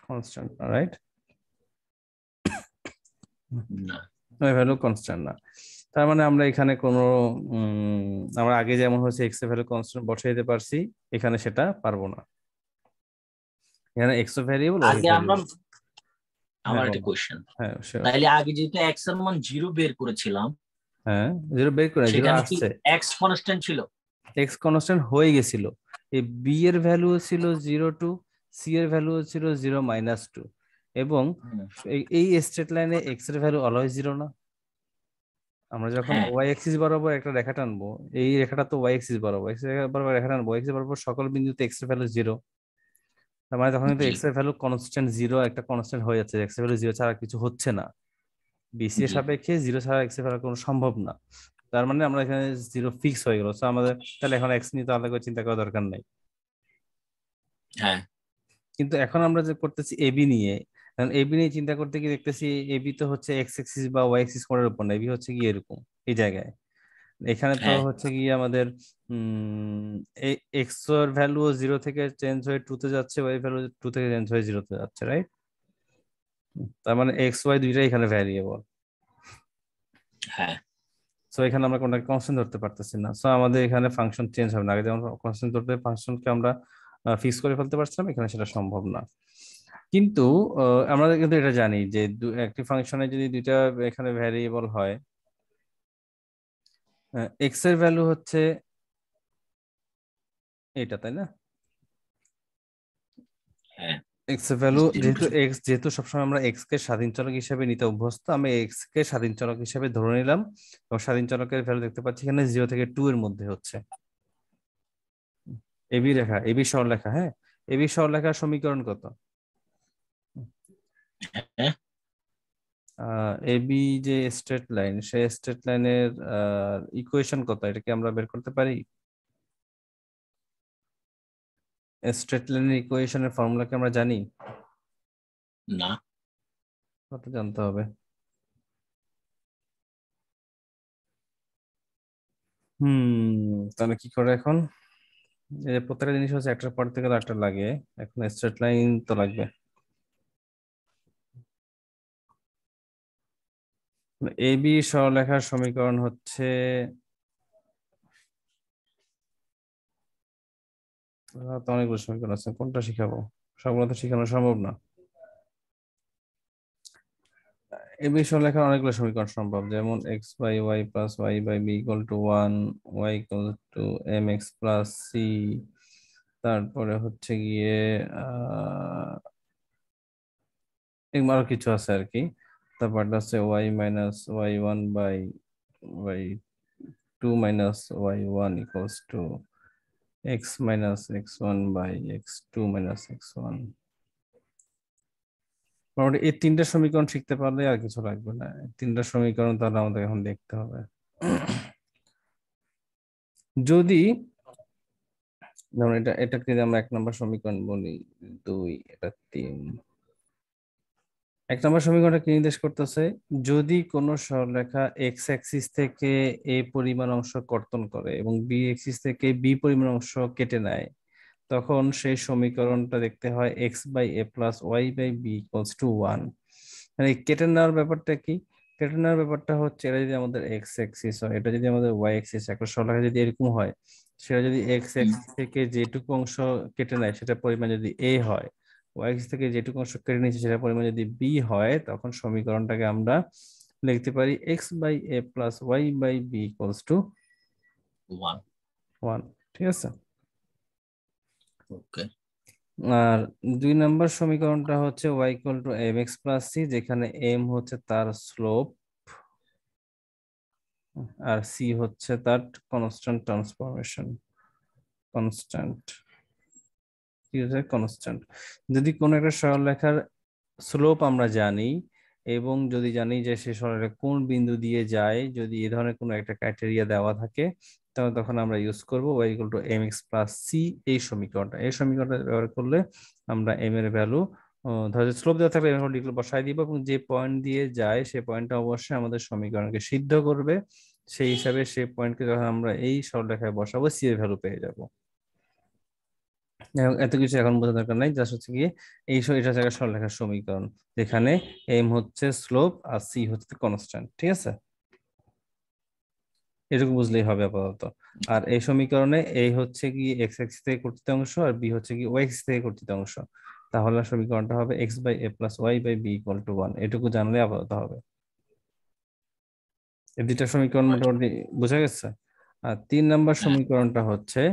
কনস্ট্যান্ট না, রাইট? না ওয়াই ভ্যালু কনস্ট্যান্ট না। তার মানে আমরা এখানে কোনো আমরা আগে যেমন হচ্ছে এক্স এর ভ্যালু কনস্ট্যান্ট বসাই দিতে পারছি, এখানে সেটা পারবো না। এখানে এক্স ভ্যারিয়েবল, ওয়াই আগে আমরা ভ্যারিয়েবল। হ্যাঁ আমার একটা বলো। কোশ্চেন, হ্যাঁ sure. তাইলে আগে যেহেতু এক্স এর মান 0 বের করেছিলাম, হ্যাঁ, 0 বের করে 0 সেখানে কি আসছে, এক্স কনস্ট্যান্ট ছিল? এক্স কনস্ট্যান্ট হয়ে গেছিল। এই বি এর ভ্যালু ছিল 0-2, সি এর ভ্যালু ছিল 0-2, এবং হুম, এই স্ট্রেট লাইনে এক্স এর ভ্যালু অলওয়েজ 0 না? আমরা যখন হ্যাঁ ওয়াই এক্সিস বরাবর একটা রেখা টানবো, এই রেখাটা তো ওয়াই এক্সিস বরাবর, এক্স বরাবর রেখা টানবো, এক্স বরাবর সকল বিন্দুতে এক্স এর ভ্যালু 0। তার মানে তখন কিন্তু জি এক্স এর ভ্যালু কনস্ট্যান্ট 0, একটা কনস্ট্যান্ট হয়ে যাচ্ছে, এক্স এর ভ্যালু 0 ছাড়া কিছু হচ্ছে না। বিসি এর জি সাপেক্ষে 0 ছাড়া এক্স এর ভ্যালু কোনো সম্ভব না। তার মানে আমরা এখানে 0 ফিক্স হয়ে গেল, তো আমাদের তাহলে এখন এক্স নিয়ে তো আলাদা করে চিন্তা করার দরকার নাই। হ্যাঁ কিন্তু এখন আমরা যে করতেছি এবি নিয়ে, কারণ এবি নিয়ে চিন্তা করতে গিয়ে দেখতেছি এবি তো হচ্ছে এক্স এক্সিস বা ওয়াই এক্সিস কোণের উপর না, এবি হচ্ছে কি এরকম এই জায়গায়। এখানে তো হ্যাঁ হচ্ছে গিয়ে আমাদের এক্স এর ভ্যালু 0 থেকে চেঞ্জ হয়ে 2 তে যাচ্ছে, ওয়াই ভ্যালু 2 থেকে চেঞ্জ হয়ে 0 তে যাচ্ছে, রাইট? তার মানে এক্স ওয়াই দুইটাই এখানে ভ্যারিয়েবল। হ্যাঁ সো এখানে আমরা কোনটা কনস্ট্যান্ট ধরতে পারতেছি না, সো আমাদের এখানে ফাংশন চেঞ্জ হবে না। আগে যেমন কনস্ট্যান্ট ধরতে ফাংশনকে আমরা ফিক্স করে ফেলতে পারছিলাম, এখানে সেটা সম্ভব না। কিন্তু আমরা কিন্তু এটা জানি যে একটি ফাংশনে যদি দুইটা এখানে ভ্যারিয়েবল হয়, এক্স এর ভ্যালু হচ্ছে এটা, তাই না? হ্যাঁ, এক্স এর ভ্যালু 0 to যেহেতু সবসময় আমরা এক্স কে স্বাধীন চলক হিসেবে নিতে অভ্যস্ত, আমি এক্স কে স্বাধীন চলক হিসেবে ধরে নিলাম এবং স্বাধীন চলকের ভ্যালু দেখতে পাচ্ছি এখানে 0 থেকে 2 এর মধ্যে হচ্ছে। এবি রেখা, এবি সরলরেখা, হ্যাঁ, এবি সরলরেখার সমীকরণ কত? হ্যাঁ, এবি যে স্ট্রেট লাইন, সেই স্ট্রেট লাইনের ইকুয়েশন কত, এটা কি আমরা বের করতে পারি? স্ট্রেট লাইনের ইকুয়েশনের ফর্মুলা কি আমরা জানি? না। কত জানতে হবে? তাহলে কি করে এখন? এই যে প্রত্যেকটা জিনিস হচ্ছে একটার পর থেকে আরেকটা লাগে, এখন স্ট্রেট লাইন তো লাগবে। এবি সরলরেখার সমীকরণ হচ্ছে, তো অনেকগুলো সমীকরণ আছে, কোনটা শিখাবো? সবগুলো তো শিখানো সম্ভব না। এবি সরলরেখার অনেকগুলো সমীকরণ সম্ভব, যেমন X by Y plus Y by B equal to 1, Y equal to M X plus C, তারপরে হচ্ছে গিয়ে এরকম আরো কিছু আছে আর কি। তারপরটা আছে Y minus Y one by Y two minus Y one equals to X minus X one by X two minus X one. মোটামুটি এই তিনটা সমীকরণ শিখতে পারলে আর কিছু লাগবে না। তিনটা সমীকরণ তাহলে আমাদের এখন দেখতে হবে। যদি যেমন এটাকে যদি আমরা 1 নম্বর সমীকরণ বলি, 2, এটা 3। 1 নম্বর সমীকরণটা কি নির্দেশ করতেছে? যদি কোনো সরলরেখা এক্স অ্যাক্সিস থেকে এ পরিমাণ অংশ কর্তন করে এবং বি অ্যাক্সিস থেকে বি পরিমাণ অংশ কেটে নেয়, তখন সেই সমীকরণটা দেখতে হয় X by A plus Y by B equals to 1। মানে কেটে নেওয়ার ব্যাপারটা কি? কেটে নেওয়ার ব্যাপারটা হচ্ছে, এটা যদি আমাদের এক্স অ্যাক্সিস হয়, এটা যদি আমাদের ওয়াই অ্যাক্সিস, একটা সরলরেখা যদি এরকম হয়, সেটা যদি এক্স অ্যাক্সিস থেকে যেটুকু অংশ কেটে নেয় সেটা পরিমাণ যদি এ হয়, ওয়াই অ্যাক্সিস থেকে যেটুকু অংশ কেটে নিচ্ছে সেটা পরিমাণ যদি বি হয়, তখন সমীকরণটাকে আমরা লিখতে পারি X by A plus Y by B equals to 1। 1। ঠিক আছে। ওকে। আর 2 নম্বর সমীকরণটা হচ্ছে y equal to M X plus C, যেখানে এম হচ্ছে তার স্লোপ আর সি হচ্ছে তার কনস্ট্যান্ট ট্রান্সফরমেশন। কনস্ট্যান্ট, কি হচ্ছে? কনস্ট্যান্ট। যদি কোনো একটা সরলরেখার স্লোপ আমরা জানি এবং যদি জানি যে সে সরলরেখা কোন বিন্দু দিয়ে যায়, যদি এই ধরনের কোনো একটা ক্রাইটেরিয়া দেওয়া থাকে, তাহলে তখন আমরা ইউজ করব y equal to M X plus C. এই সমীকরণটা ব্যবহার করলে আমরা এম এর ভ্যালু, ধরো স্লোপ দেওয়া থাকলে এম এর বসাই দিব এবং যে পয়েন্ট দিয়ে যায় সেই পয়েন্টটা অবশ্যই আমাদের সমীকরণকে সিদ্ধ করবে। সেই হিসাবে সেই পয়েন্টকে যখন আমরা এই সরলরেখায় বসাবো, সি এর ভ্যালু পেয়ে যাব। এত কিছু এখন বোঝা দরকার নাই, জাস্ট হচ্ছে গিয়ে এটা হচ্ছে একটা সরলরেখার সমীকরণ, যেখানে এম হচ্ছে স্লোপ আর সি হচ্ছে কনস্ট্যান্ট। ঠিক আছে, এটুকু বুঝলেই হবে আপাতত। আর এই সমীকরণে এ হচ্ছে কি এক্স এক্সিস থেকে কর্তৃত অংশ আর বি হচ্ছে কি ওয়াই এক্সিস থেকে কর্তৃত অংশ, তাহলে সমীকরণটা হবে X by A plus Y by B equal to 1। এটুকু জানলে আপাতত হবে। এই দুইটা সমীকরণ মোটামুটি বোঝা গেছে। আর 3 নম্বর হ্যাঁ, সমীকরণটা হচ্ছে,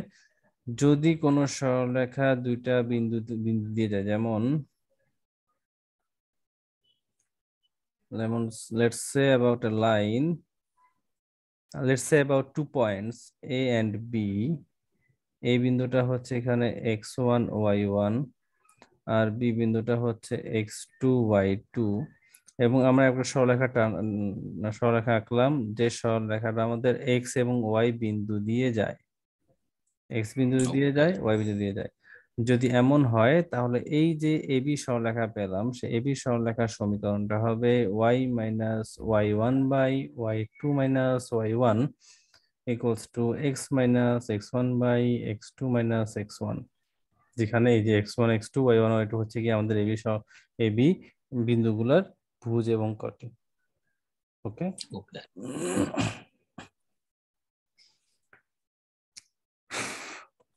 যদি কোনো সরলরেখা দুইটা বিন্দু বিন্দু দিয়ে যায়, যেমন let's say about a line, let's say about 2 points A and B। এই বিন্দুটা হচ্ছে এখানে x1 y1 আর বি বিন্দুটা হচ্ছে x2 y2, এবং আমরা একটা সরলরেখা আঁকলাম, যে সরলরেখাটা আমাদের x এবং y বিন্দু দিয়ে যায়, x বিন্দু দিয়ে ওকে। যায়, y বিন্দু দিয়ে যায়। যদি এমন হয় তাহলে এই যে এবি সরলরেখা পেলাম, সে এবি সরলরেখার সমীকরণটা হবে y minus Y one by Y two minus Y one equals to X minus X one by X two minus X one, যেখানে এই যে X one X two Y one Y two হচ্ছে কি আমাদের AB বিন্দুগুলার ভুজ এবং কটি। ওকে। ওকে।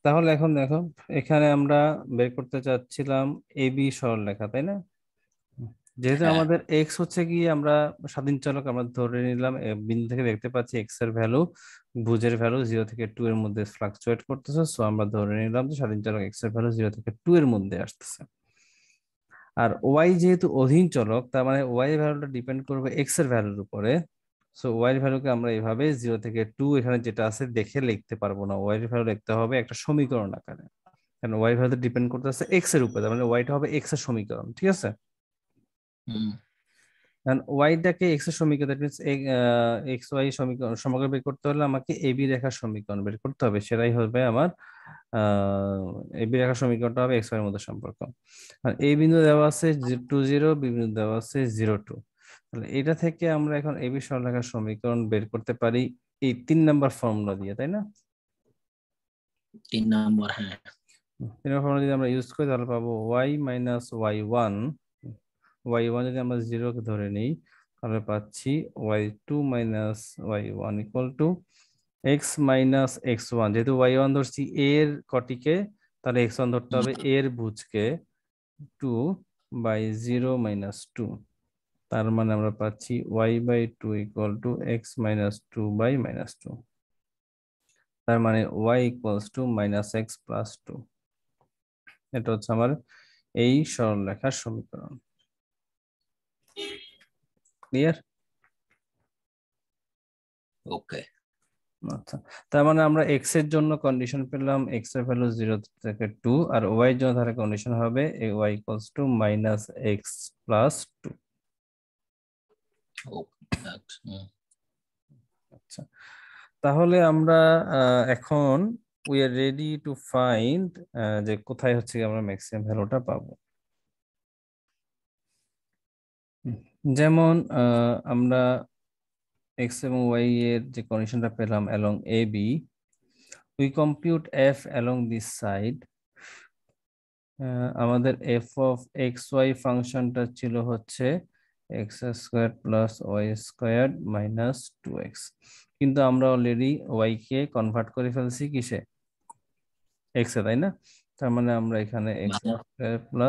তাহলে এখন দেখো, এখানে আমরা বের করতে চাচ্ছিলাম এবি সরলরেখা, তাই না? যেহেতু হ্যাঁ। আমাদের এক্স হচ্ছে কি, আমরা স্বাধীন চলক আমরা ধরে নিলাম, বিন্দু থেকে দেখতে পাচ্ছি এক্স এর ভ্যালু, ভুজের ভ্যালু 0 থেকে 2 এর মধ্যে ফ্লাকচুয়েট করতেছে, সো আমরা ধরে নিলাম যে স্বাধীন চলক এক্স এর ভ্যালু 0 থেকে 2 এর মধ্যে আসতেছে। আর ওয়াই যেহেতু অধীন চলক, তার মানে ওয়াই এর ভ্যালুটা ডিপেন্ড করবে এক্স এর ভ্যালুর উপরে। সো ওয়াই এর ভ্যালুকে আমরা এইভাবে 0 থেকে 2 এখানে যেটা আছে দেখে লিখতে পারবো না, ওয়াই এর ভ্যালু লিখতে হবে একটা সমীকরণ আকারে, কারণ ওয়াই ভ্যালু ডিপেন্ড করতেছে এক্স এর উপরে, তার মানে ওয়াইটা হবে এক্স এর সমীকরণ, ঠিক আছে? হুম। কারণ ওয়াইটাকে এক্স এর সমীকরণ, দ্যাট মিনস এক্স ওয়াই সমীকরণ সমগ্র বের করতে হলে আমাকে এবি রেখার সমীকরণ বের করতে হবে, সেটাই হবে আমার এবি রেখার সমীকরণটা হবে এক্স ওয়াই এর মধ্যে সম্পর্ক। আর এই বিন্দু দেওয়া আছে 2 0, বি বিন্দু দেওয়া আছে 0 2। তাহলে এটা থেকে আমরা এখন এবি সরলরেখার সমীকরণ বের করতে পারি এই 3 নাম্বার ফর্মুলা দিয়ে, তাই না? 3 নম্বর, হ্যাঁ। 3 নম্বর ফর্মুলা যদি আমরা ইউজ করি তাহলে পাবো ওয়াই মাইনাস ওয়াই 1, ওয়াই 1 যদি আমরা 0 কে ধরে নিই তাহলে পাচ্ছি Y 2 minus Y 1 equal to X minus X 1। যেহেতু ওয়াই 1 ধরছি এ এর কটিকে, তাহলে এক্স 1 ধরতে হবে এ এর ভুজকে, 2/0 - 2। তার মানে আমরা পাচ্ছি y/2 equal to X minus 2/-2। তার মানে y ইকুয়ালস টু -x+2। এটা হচ্ছে আমার এই সরলরেখার সমীকরণ। ক্লিয়ার? ওকে। আচ্ছা, তার মানে আমরা এক্স এর জন্য কন্ডিশন পেলাম এক্স এর ভ্যালু 0 থেকে 2, আর ওয়াই এর জন্য তাহলে কন্ডিশন হবে y ইকুয়ালস টু -x+2। আচ্ছা, তাহলে আমরা এখন we are ready to find যে কোথায় হচ্ছে গিয়ে আমরা ম্যাক্সিমাম ভ্যালুটা পাবো। যেমন আমরা এক্স এবং ওয়াই এর যে কন্ডিশনটা পেলাম along A B, we compute F along this side. আমাদের এফ অফ এক্স ওয়াই ফাংশনটা ছিল হচ্ছে x² + y² - 2x, কিন্তু আমরা অলরেডি ওয়াই কে কনভার্ট করে ফেলছি কিসে, এক্স এ, তাই না? তার মানে আমরা এখানে x²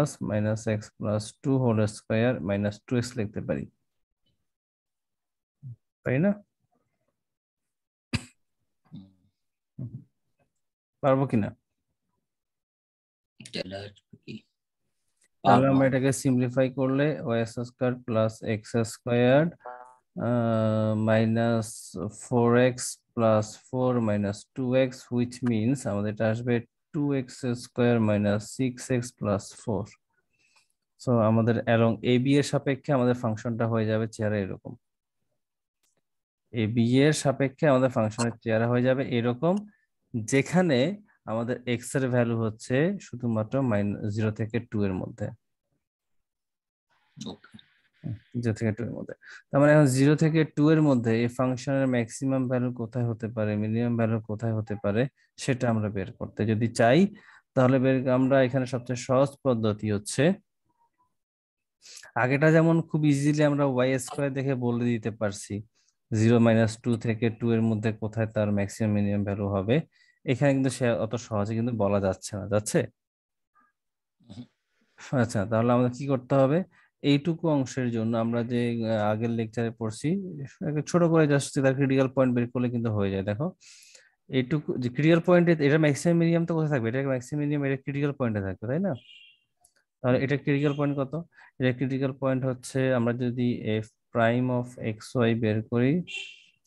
+ -x+2 whole square -2x লিখতে পারি, তাই না? পারবো কিনা? তাহলে আমরা এটাকে সিম্পলিফাই করলে y² + x² -4x + 4 - 2x, which means আমাদের এটা আসবে 2x² - 6x + 4। সো আমাদের অ্যালং এ বি এর সাপেক্ষে আমাদের ফাংশনটা হয়ে যাবে চেহারা এরকম, এ বি এর সাপেক্ষে আমাদের ফাংশনের চেহারা হয়ে যাবে এরকম, যেখানে আমাদের এক্স এর ভ্যালু হচ্ছে শুধুমাত্র 0 থেকে 2 এর মধ্যে, 0 থেকে 2 এর মধ্যে। তার মানে এখন 0 থেকে 2 এর মধ্যে এই ফাংশনের ম্যাক্সিমাম ভ্যালু কোথায় হতে পারে, মিনিমাম ভ্যালু কোথায় হতে পারে, সেটা আমরা বের করতে যদি চাই, তাহলে আমরা এখানে সবচেয়ে সহজ পদ্ধতি হচ্ছে, আগেটা যেমন খুব ইজিলি আমরা y² দেখে বলে দিতে পারছি 0 - 2 থেকে 2 এর মধ্যে কোথায় তার ম্যাক্সিমাম মিনিমাম ভ্যালু হবে, এখানে কিন্তু সে অত সহজে কিন্তু বলা যাচ্ছে না, যাচ্ছে? আচ্ছা, তাহলে আমাদের কি করতে হবে, এইটুকু অংশের জন্য আমরা যে আগের লেকচারে পড়ছি, ছোট করে জাস্ট তার ক্রিটিক্যাল পয়েন্ট বের করলে কিন্তু হয়ে যায়। দেখো, এইটুকু যে ক্রিটিক্যাল পয়েন্টে, এটা ম্যাক্সিমাম মিনিমাম তো কোথায় থাকবে, এটা ম্যাক্সিমাম মিনিমাম এটা ক্রিটিক্যাল পয়েন্টে থাকবে, তাই না? তাহলে এটা ক্রিটিক্যাল পয়েন্ট কত? এটা ক্রিটিক্যাল পয়েন্ট হচ্ছে, আমরা যদি F prime of x Y বের করি,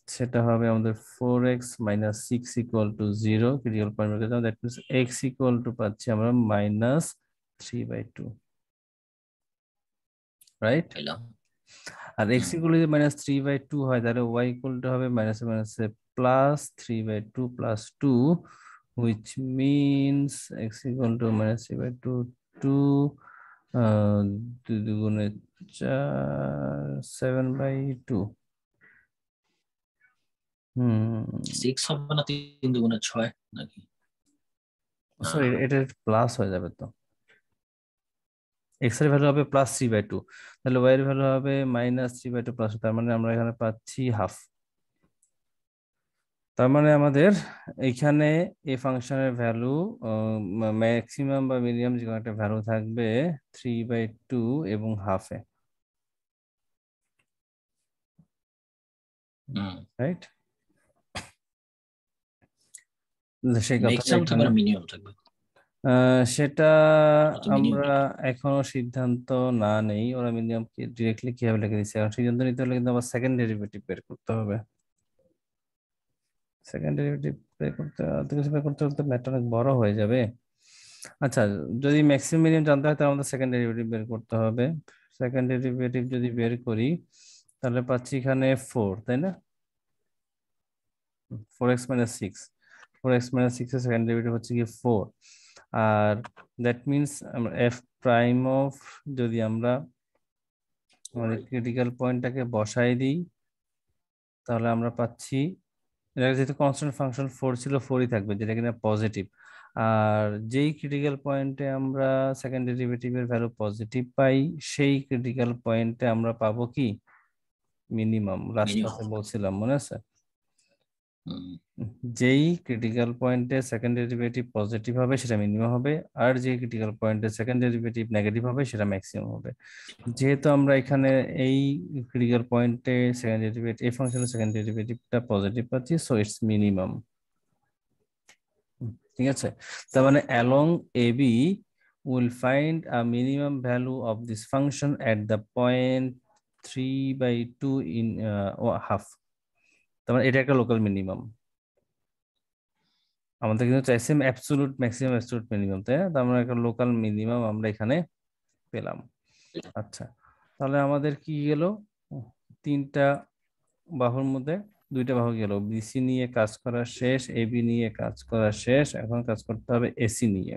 সেটা হবে আমাদের 4x - 6 = 0। ক্রিটিক্যাল পয়েন্ট বের করতে, that means x equal two পাচ্ছি আমরা -3/2, রাইট? আর এক্স ইকুয়াল যদি -3/2 হয়, তাহলে ওয়াই ইকুয়াল টু হবে +3/2 + 2, which means x equal to -3/2, 2 2 দুগুণে 4, 7/2। 6 হবে না, 3 দুগুণে 6 নাকি? সরি, এটা প্লাস হয়ে যাবে তো, এক্স এর ভ্যালু হবে +3/2, তাহলে ওয়াই এর ভ্যালু হবে -3/2 +, তার মানে আমরা এখানে পাচ্ছি হাফ। তার মানে আমাদের এইখানে এই ফাংশনের ভ্যালু ম্যাক্সিমাম বা মিনিমাম যে কোনো একটা ভ্যালু থাকবে 3/2 এবং হাফে, রাইট? সেই কথাটা ম্যাক্সিমাম থাকবে এখানে না মিনিমাম থাকবে? সেটা আমরা তো মিনিমাম আমরা লিখি। এখনো সিদ্ধান্ত না নেই ওরা মিনিমাম ডিরেক্টলি কিভাবে লিখে দিচ্ছে, কারণ সিদ্ধান্ত নিতে হলে কিন্তু আবার সেকেন্ড ডেরিভেটিভ বের করতে হবে। সেকেন্ড ডেরিভেটিভ বের করতে অত কিছু বের করতে হলে ম্যাথটা অনেক বড় হয়ে যাবে। আচ্ছা, যদি ম্যাক্সিমাম মিনিমাম জানতে হয় তাহলে আমাদের সেকেন্ড ডেরিভেটিভ বের করতে হবে। সেকেন্ড ডেরিভেটিভ যদি বের করি তাহলে পাচ্ছি এখানে 4, তাই না? 4x - 6, 4x - 6 এর সেকেন্ড ডেরিভেটিভ হচ্ছে কি 4। আর দ্যাট মিনস আমরা এফ প্রাইম অফ, যদি আমরা আমাদের ক্রিটিক্যাল পয়েন্টটাকে বসাই দিই তাহলে আমরা পাচ্ছি, এটা যেহেতু কনস্ট্যান্ট ফাংশন 4 ছিল 4ই থাকবে, যেটা কিনা পজিটিভ। আর যেই ক্রিটিক্যাল পয়েন্টে আমরা সেকেন্ড ডেরিভেটিভের ভ্যালু পজিটিভ পাই সেই ক্রিটিক্যাল পয়েন্টে আমরা পাবো কি মিনিমাম। Last minimum. ক্লাসে বলছিলাম, মনে আছে? যেই ক্রিটিক্যাল পয়েন্টে সেকেন্ড ডেরিভেটিভ পজিটিভ হবে সেটা মিনিমাম হবে, আর যে ক্রিটিক্যাল পয়েন্টে সেকেন্ড ডেরিভেটিভ নেগেটিভ হবে সেটা ম্যাক্সিমাম হবে। যেহেতু আমরা এখানে এই ক্রিটিক্যাল পয়েন্টে সেকেন্ড ডেরিভেটিভ, এই ফাংশনের সেকেন্ড ডেরিভেটিভটা পজিটিভ পাচ্ছি, সো ইটস মিনিমাম। ঠিক আছে, তার মানে along AB will find a minimum value of this function at the point 3/2 in half। তার মানে এটা একটা লোকাল মিনিমাম। আমাদের কিন্তু চাইছে অ্যাবসোলুট ম্যাক্সিমাম অ্যাবসোলুট মিনিমাম, তাই না? তার মানে একটা লোকাল মিনিমাম আমরা এখানে পেলাম। আচ্ছা, তাহলে আমাদের কি গেল, তিনটা বাহুর মধ্যে দুইটা বাহু গেল। বিসি নিয়ে কাজ করা শেষ, এবি নিয়ে কাজ করা শেষ, এখন কাজ করতে হবে এসি নিয়ে।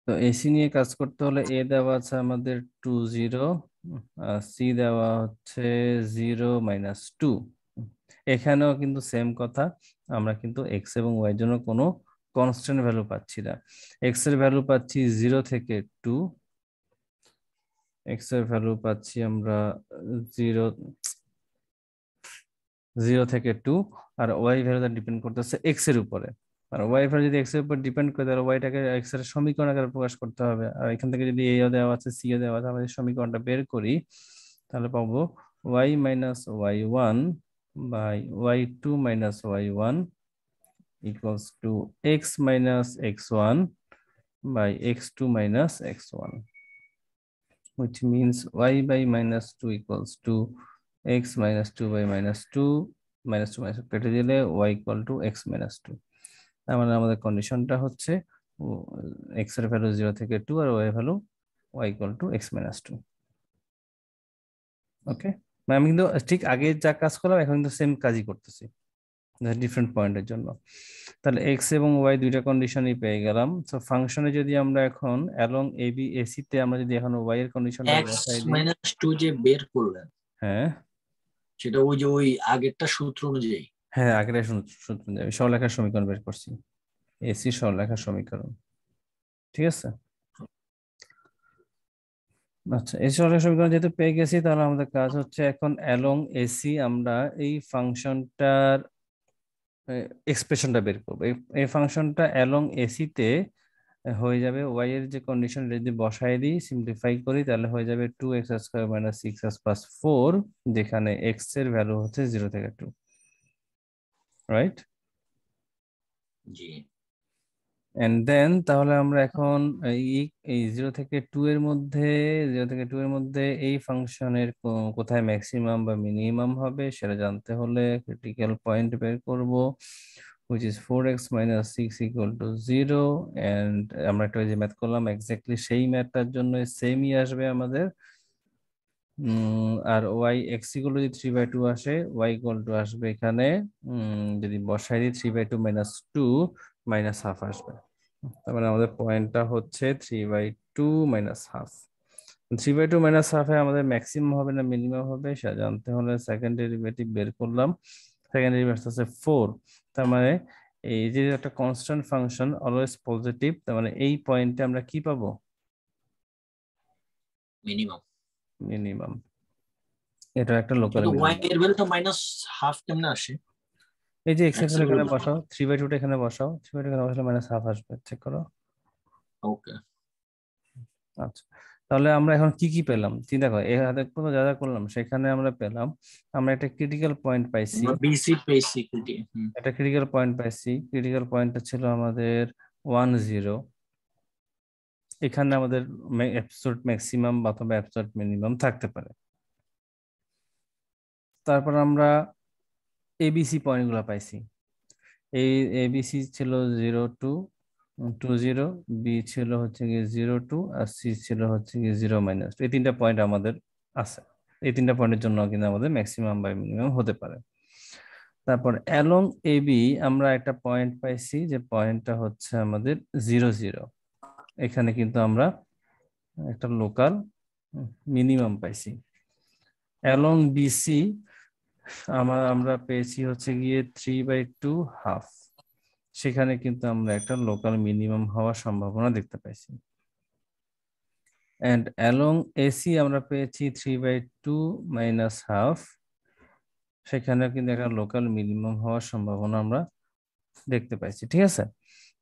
তো এসি নিয়ে কাজ করতে হলে এ দেওয়া আছে আমাদের 2 0, সি দেওয়া হচ্ছে 0 - 2। এখানেও কিন্তু সেম কথা, আমরা কিন্তু এক্স এবং ওয়াই জন্য কোনো কনস্ট্যান্ট ভ্যালু পাচ্ছি না। এক্স এর ভ্যালু পাচ্ছি 0 থেকে 2, এক্স এর ভ্যালু পাচ্ছি আমরা 0 0 থেকে 2, আর ওয়াই ভ্যালুটা ডিপেন্ড করতেছে এক্স এর উপরে। আর ওয়াই ভ্যালু যদি এক্স এর উপর ডিপেন্ড করে তাহলে ওয়াইটাকে এক্স এর সমীকরণ আকারে প্রকাশ করতে হবে। আর এখান থেকে যদি এও দেওয়া আছে সিও দেওয়া আছে, আমরা যদি সমীকরণটা বের করি তাহলে পাবো y - y1 by y2 - y1 equals to x - x1 by x2 - x1, which means y by -2 equals to x - 2 by -2, -2 কেটে দিলে y equal to x - 2। তার মানে আমাদের কন্ডিশনটা হচ্ছে x এর ভ্যালু 0 থেকে 2 আর y এর value y equal to x - 2। ওকে, মানে আমি কিন্তু ঠিক আগে যা কাজ করলাম এখন কিন্তু সেম কাজই করতেছি ডিফারেন্ট পয়েন্টের জন্য। তাহলে এক্স এবং ওয়াই দুইটা কন্ডিশনই পেয়ে গেলাম। সো ফাংশনে যদি আমরা এখন অ্যালং এ বি এসি তে আমরা যদি এখন ওয়াই এর কন্ডিশনটা এক্স বসাই দিই, মাইনাস টু যে বের করলেন, হ্যাঁ সেটা ওই যে ওই আগেরটা সূত্র অনুযায়ী? হ্যাঁ, আগের সূত্র যাবে, সরলরেখার সমীকরণ বের করছি, এসি সরলরেখার সমীকরণ। ঠিক আছে, আচ্ছা এই সরলরেখার সমীকরণ যেহেতু পেয়ে গেছি তাহলে আমাদের কাজ হচ্ছে এখন অ্যালং এসি আমরা এই ফাংশনটার এক্সপ্রেশনটা বের করবো। এই ফাংশনটা অ্যালং এসি তে হয়ে যাবে ওয়াই এর যে কন্ডিশন যদি বসাই দিই, সিম্পলিফাই করি, তাহলে হয়ে যাবে 2x² - 6x + 4, যেখানে এক্স এর ভ্যালু হচ্ছে 0 থেকে 2, রাইট? জি। এন্ড দেন তাহলে আমরা এখন এই এই 0 থেকে 2 এর মধ্যে, এই ফাংশনের কোথায় ম্যাক্সিমাম বা মিনিমাম হবে সেটা জানতে হলে ক্রিটিক্যাল পয়েন্ট বের করব, which is 4x - 6 equal to 0। And আমরা একটা যে ম্যাথ করলাম এক্স্যাক্টলি সেই ম্যাথটার জন্য সেমই আসবে আমাদের। আর ওয়াই এক্স ইকুয়াল যদি 3/2 আসে, ওয়াই ইকুয়াল টু আসবে এখানে যদি বসাই দিই 3/2 - 2 -1/2 আসবে। তার মানে আমাদের পয়েন্টটা হচ্ছে 3/2 - হাফ। 3/2 - হাফে আমাদের ম্যাক্সিমাম হবে না মিনিমাম হবে সেটা জানতে হলে সেকেন্ড ডেরিভেটিভ বের করলাম। সেকেন্ড ডেরিভেটিভ হচ্ছে 4। তার মানে এই যে একটা কনস্ট্যান্ট ফাংশন অলওয়েজ পজিটিভ, তার মানে এই পয়েন্টে আমরা কি পাবো মিনিমাম। মিনিমাম। এটা একটা লোকাল কিন্তু ওয়াই মিনিমাম। এর ভ্যালুটা মাইনাস হাফ কেমনে আসে? এই যে এক্স এক্সেল এখানে বসাও, 3/2 এখানে বসাও, 3/2 এখানে বসালে -1/2 আসবে, চেক করো। ওকে। আচ্ছা, তাহলে আমরা এখন কি কি পেলাম চিন্তা করো, এর হাতে কোনো যা যা করলাম সেখানে আমরা পেলাম, আমরা একটা ক্রিটিক্যাল পয়েন্ট পাইছি, আমরা বিসি পেয়েছি সিকিউরিটি। একটা ক্রিটিক্যাল পয়েন্ট পাইছি, ক্রিটিক্যাল পয়েন্টটা ছিল আমাদের 10। এখানে আমাদের অ্যাবসলিউট ম্যাক্সিমাম অথবা অ্যাবসলিউট মিনিমাম থাকতে পারে। তারপর আমরা এবিসি পয়েন্টগুলো পাইছি, এই এবিসি ছিল 0 to 20, বি ছিল হচ্ছে গিয়ে 0 to, আর সি ছিল হচ্ছে গিয়ে 0 - 2। এই তিনটা পয়েন্ট আমাদের আছে, এই তিনটা পয়েন্টের জন্য কিন্তু আমাদের ম্যাক্সিমাম বা মিনিমাম হতে পারে। তারপর অ্যালং এবি আমরা একটা পয়েন্ট পাইছি, যে পয়েন্টটা হচ্ছে আমাদের 0 0। এখানে কিন্তু আমরা একটা লোকাল মিনিমাম পাইছি। অ্যালং বিসি আমরা পেয়েছি হচ্ছে গিয়ে 3/2, সেখানে কিন্তু আমরা একটা লোকাল মিনিমাম হওয়ার সম্ভাবনা দেখতে পাইছি। অ্যান্ড অ্যালং এসি আমরা পেয়েছি 3/2 - 1/2, সেখানে কিন্তু একটা লোকাল মিনিমাম হওয়ার সম্ভাবনা আমরা দেখতে পাইছি। ঠিক আছে,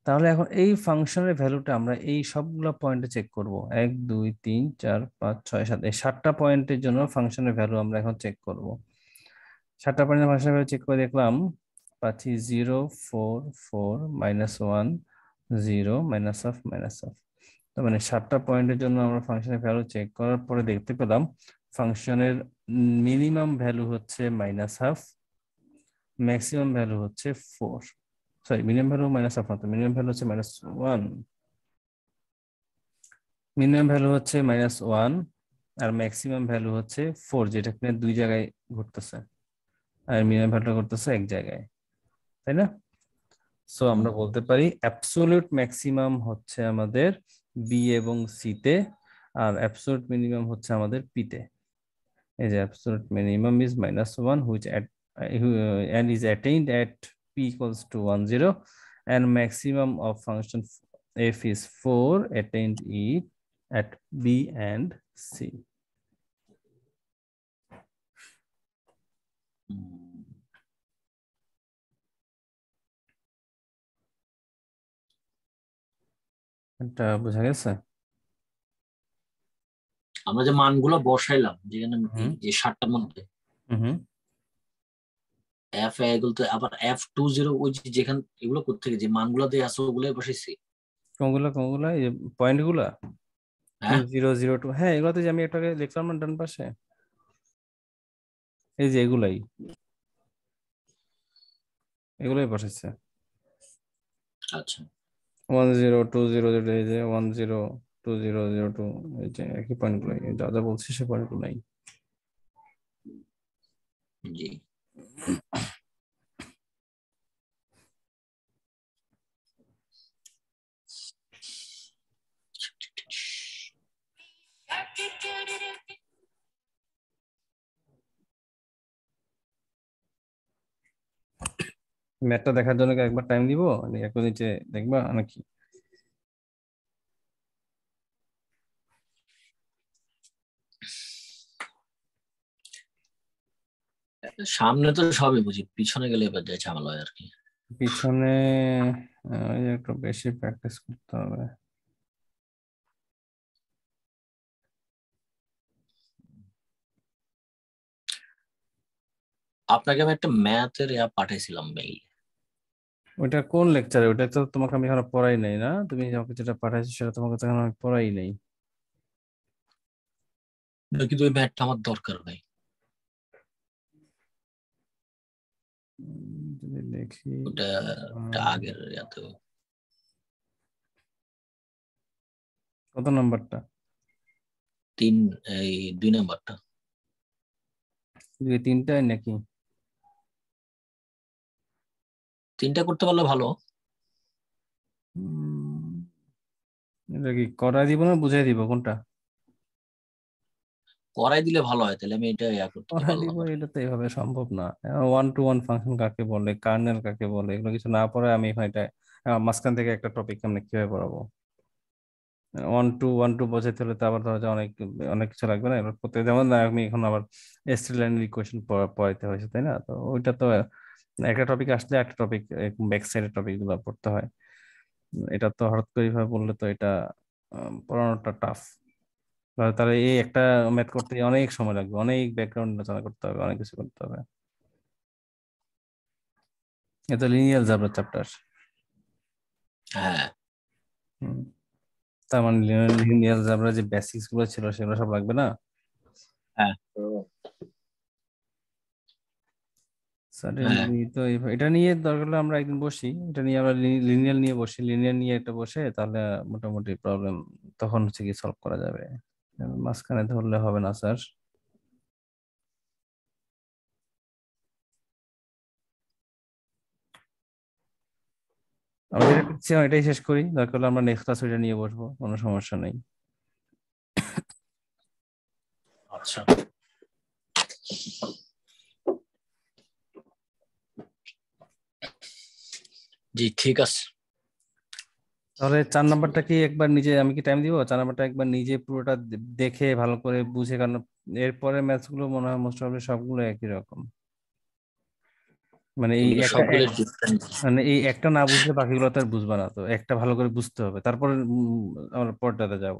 তাহলে এখন এই ফাংশনের ভ্যালুটা আমরা এই সবগুলো পয়েন্টে চেক করব, 1 2 3 4 5 6 7, এই 7টা পয়েন্টের জন্য ফাংশনের ভ্যালু আমরা এখন চেক করব। 7টা পয়েন্টের ফাংশনের ভ্যালু চেক করে দেখলাম, পাচ্ছি 0 4 4 -1 0 -of। তার মানে 7টা পয়েন্টের জন্য আমরা ফাংশনের ভ্যালু চেক করার পরে দেখতে পেলাম ফাংশনের মিনিমাম ভ্যালু হচ্ছে -1/2, ম্যাক্সিমাম ভ্যালু হচ্ছে 4, সরি মিনিমাম ভ্যালু -of না, মিনিমাম ভ্যালু হচ্ছে -1, মিনিমাম ভ্যালু হচ্ছে -1 আর ম্যাক্সিমাম ভ্যালু হচ্ছে 4, যেটা কিনা দুই জায়গায় ঘটতেছে, আর মিনিমাম ভ্যালুটা ঘটতেছে এক জায়গায়, তাই না? সো আমরা বলতে পারি অ্যাবসোলিউট ম্যাক্সিমাম হচ্ছে আমাদের বি এবং সি তে, আর অ্যাবসোলিউট মিনিমাম হচ্ছে আমাদের পি তে। এই যে absolute minimum is -1 which at and is attained at p equals to 1 0, and maximum of function f is 4 attained at b and c. এটা বোঝা গেছে? আমরা যে মানগুলো বসাইলাম যেখানে হুম এই 7টার মধ্যে হুম এফ এগুলো তো আবার F20 ওই যে যেখানে এগুলো কোত্থেকে যে মানগুলো দিয়ে আসো ওগুলোই বসাইছি। কোনগুলা কোনগুলা এই পয়েন্ট গুলা হ্যাঁ 0 0 2, হ্যাঁ এগুলাতে যে আমি একটাকে লিখলাম না ডান পাশে, এই যে এগুলাই এগুলাই বসেছে। আচ্ছা 1 0 2 0 0, এই যে 1 0 2 0 0 2, এই যে একই পয়েন্ট গুলাই, যা যা বলছি সে পয়েন্ট গুলাই। জি। ম্যাথটা দেখার জন্য কি একবার টাইম দিব, এক মিনিটে দেখবা নাকি? সামনে তো সবই বুঝি, পিছনে গেলে এবার যাই ঝামেলা হয় আর কি। পিছনে ওই যে একটু বেশি প্র্যাকটিস করতে হবে। আপনাকে আমি একটা ম্যাথের পাঠাইছিলাম মেইল। ওইটা কোন লেকচারে? ওইটা তো তোমাকে আমি এখনো পড়াই নাই না, তুমি আমাকে যেটা পাঠাইছো সেটা তোমাকে তো এখনো আমি পড়াই নাই। কিন্তু ওই ম্যাথটা আমার দরকার ভাই। যদি দেখি ওটা ওটা আগের ইয়াতে কত নাম্বারটা? 3 এই 2 নাম্বারটা। 2 3টাই নাকি? 3টা করতে পারলে ভালো। এটা কি করাই দিব না বুঝাই দিব, কোনটা? করাই দিলে ভালো হয়, তাহলে আমি এটা করতে করাই দিব, পারলাম আর কি। এটা তো এইভাবে সম্ভব না। 1 to 1 ফাংশন কাকে বলে, কার্নেল কাকে বলে, এগুলো কিছু না পড়ে আমি এখন এটা মাঝখান থেকে একটা টপিক আমরা কিভাবে পড়াবো? 1 to 1 বোঝাইতে হলে তো আবার ধরো যে অনেক অনেক কিছু লাগবে না, এবার করতে যেমন না আমি এখন আবার স্ট্রিট লাইনের ইকুয়েশন পড়াইতে হয়েছে, তাই না? তো ওইটা তো একটা টপিক আসলে একটা টপিক ব্যাক সাইডের টপিক গুলো পড়তে হয়। এটা তো হঠাৎ করে এইভাবে বললে তো এটা পড়ানোটা টাফ। তাহলে এই একটা ম্যাথ করতে গিয়ে অনেক সময় লাগবে, অনেক ব্যাকগ্রাউন্ড আলোচনা করতে হবে, অনেক কিছু করতে হবে। এটা লিনিয়ার জাবরা চ্যাপ্টার। হ্যাঁ তার মানে লিনিয়ার জাবরা যে বেসিক্স গুলো ছিল সেগুলো সব লাগবে না। হ্যাঁ হ্যাঁ সাডেনলি তো এটা নিয়ে দরকার হলে আমরা একদিন বসি, এটা নিয়ে আমরা লিনিয়ার নিয়ে বসি, লিনিয়ার নিয়ে একটা বসে তাহলে মোটামুটি প্রবলেম তখন হচ্ছে কি সলভ করা যাবে। মাঝখানে ধরলে হবে না স্যার। আমরা যেটা করছিলাম এটাই শেষ করি, দরকার হলে আমরা নেক্সট ক্লাস ওইটা নিয়ে বসবো, কোনো সমস্যা নেই। আচ্ছা জি ঠিক আছে। তাহলে 4 নাম্বারটা কি একবার নিজে, আমি কি টাইম দিব, 4 নাম্বারটা একবার নিজে পুরোটা দেখে ভালো করে বুঝে, কারণ এরপরে ম্যাথস গুলো মনে হয় মোস্ট প্রবাবলি সবগুলো একই রকম। মানে এই এগুলো একটা সবগুলো ডিফারেন্ট। মানে এই একটা না বুঝলে বাকিগুলো তো আর বুঝবা না, তো একটা ভালো করে বুঝতে হবে তারপরে আমরা পরটাতে যাব।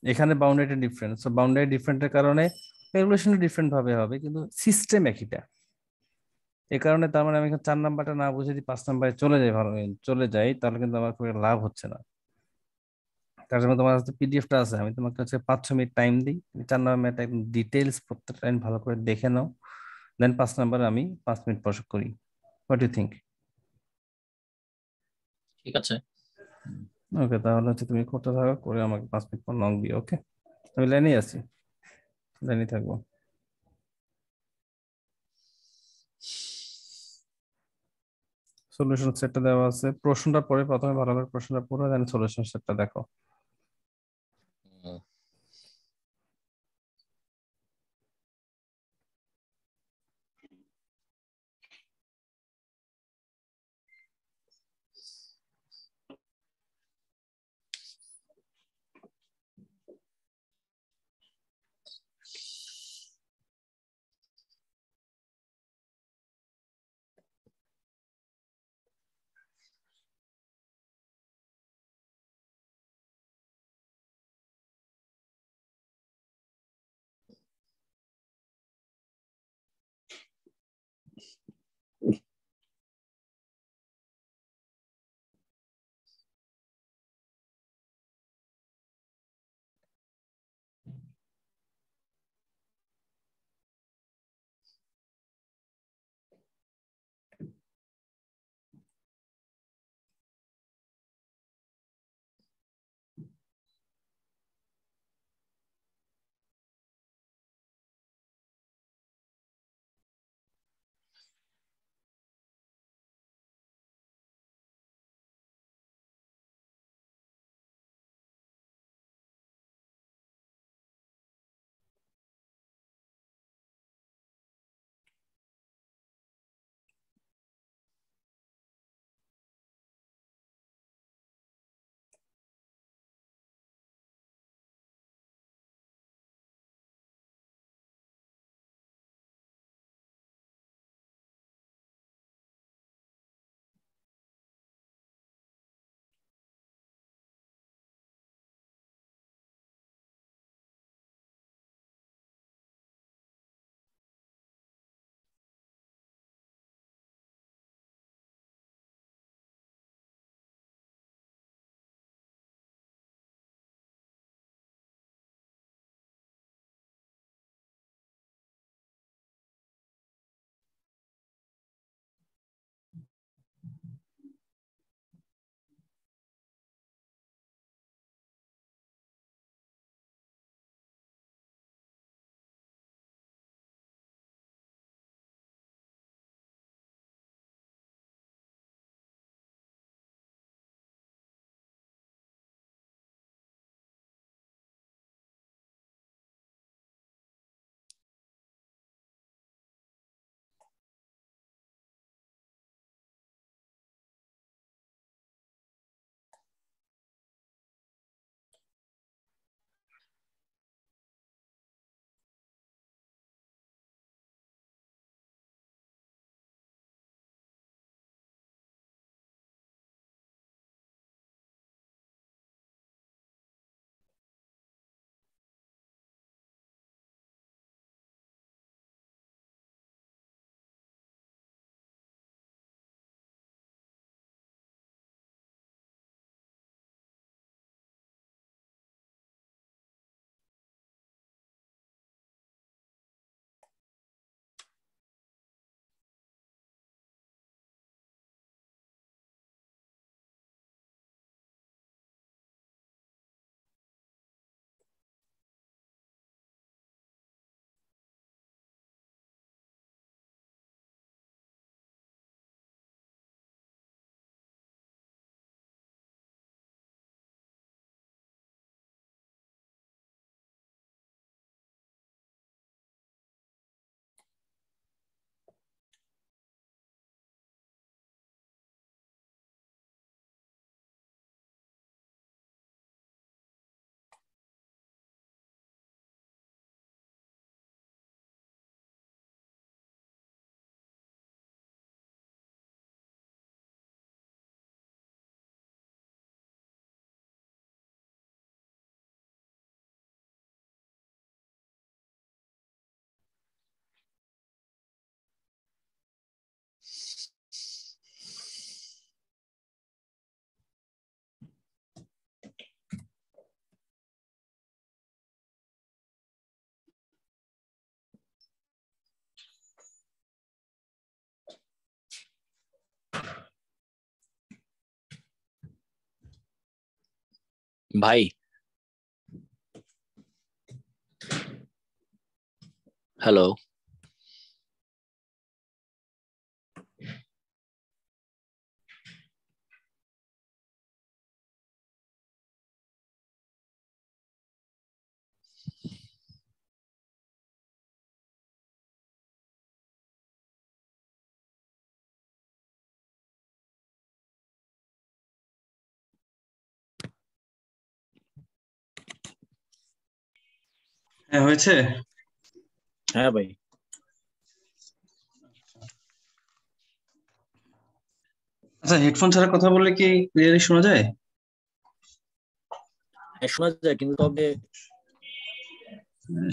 এখানে বাউন্ডারিটা ডিফারেন্ট, তো বাউন্ডারি ডিফারেন্টের কারণে ক্যালকুলেশন ডিফারেন্ট ভাবে হবে, কিন্তু সিস্টেম একইটা। এই কারণে তার মানে আমি এখানে 4 নাম্বারটা না বুঝে যদি 5 নাম্বারে চলে যাই, ভালো চলে যাই, তাহলে কিন্তু আমার খুব একটা লাভ হচ্ছে না। তার জন্য তোমার কাছে পিডিএফটা আছে, আমি তোমাকে হচ্ছে 5-6 মিনিট টাইম দিই, 4 নাম্বার ম্যাথ একদম ডিটেলস প্রত্যেকটা লাইন ভালো করে দেখে নাও, দেন 5 নাম্বার আমি 5 মিনিট পর করি। What you think? ঠিক আছে। ওকে, তাহলে হচ্ছে তুমি করতে থাকো, করে আমাকে 5 মিনিট পর নক দিও। ওকে, আমি লাইনেই আছি, লাইনে থাকবো। সলিউশন সেটটা দেওয়া আছে, প্রশ্নটা পড়ে প্রথমে ভালো করে প্রশ্নটা পড়ে দেন সলিউশন সেটটা দেখো। হুম। ভাই হ্যালো হ্যাঁ হয়েছে। হ্যাঁ ভাই আচ্ছা, হেডফোন ছাড়া কথা বললে কি ক্লিয়ারলি শোনা যায়? হ্যাঁ শোনা যায় কিন্তু তবে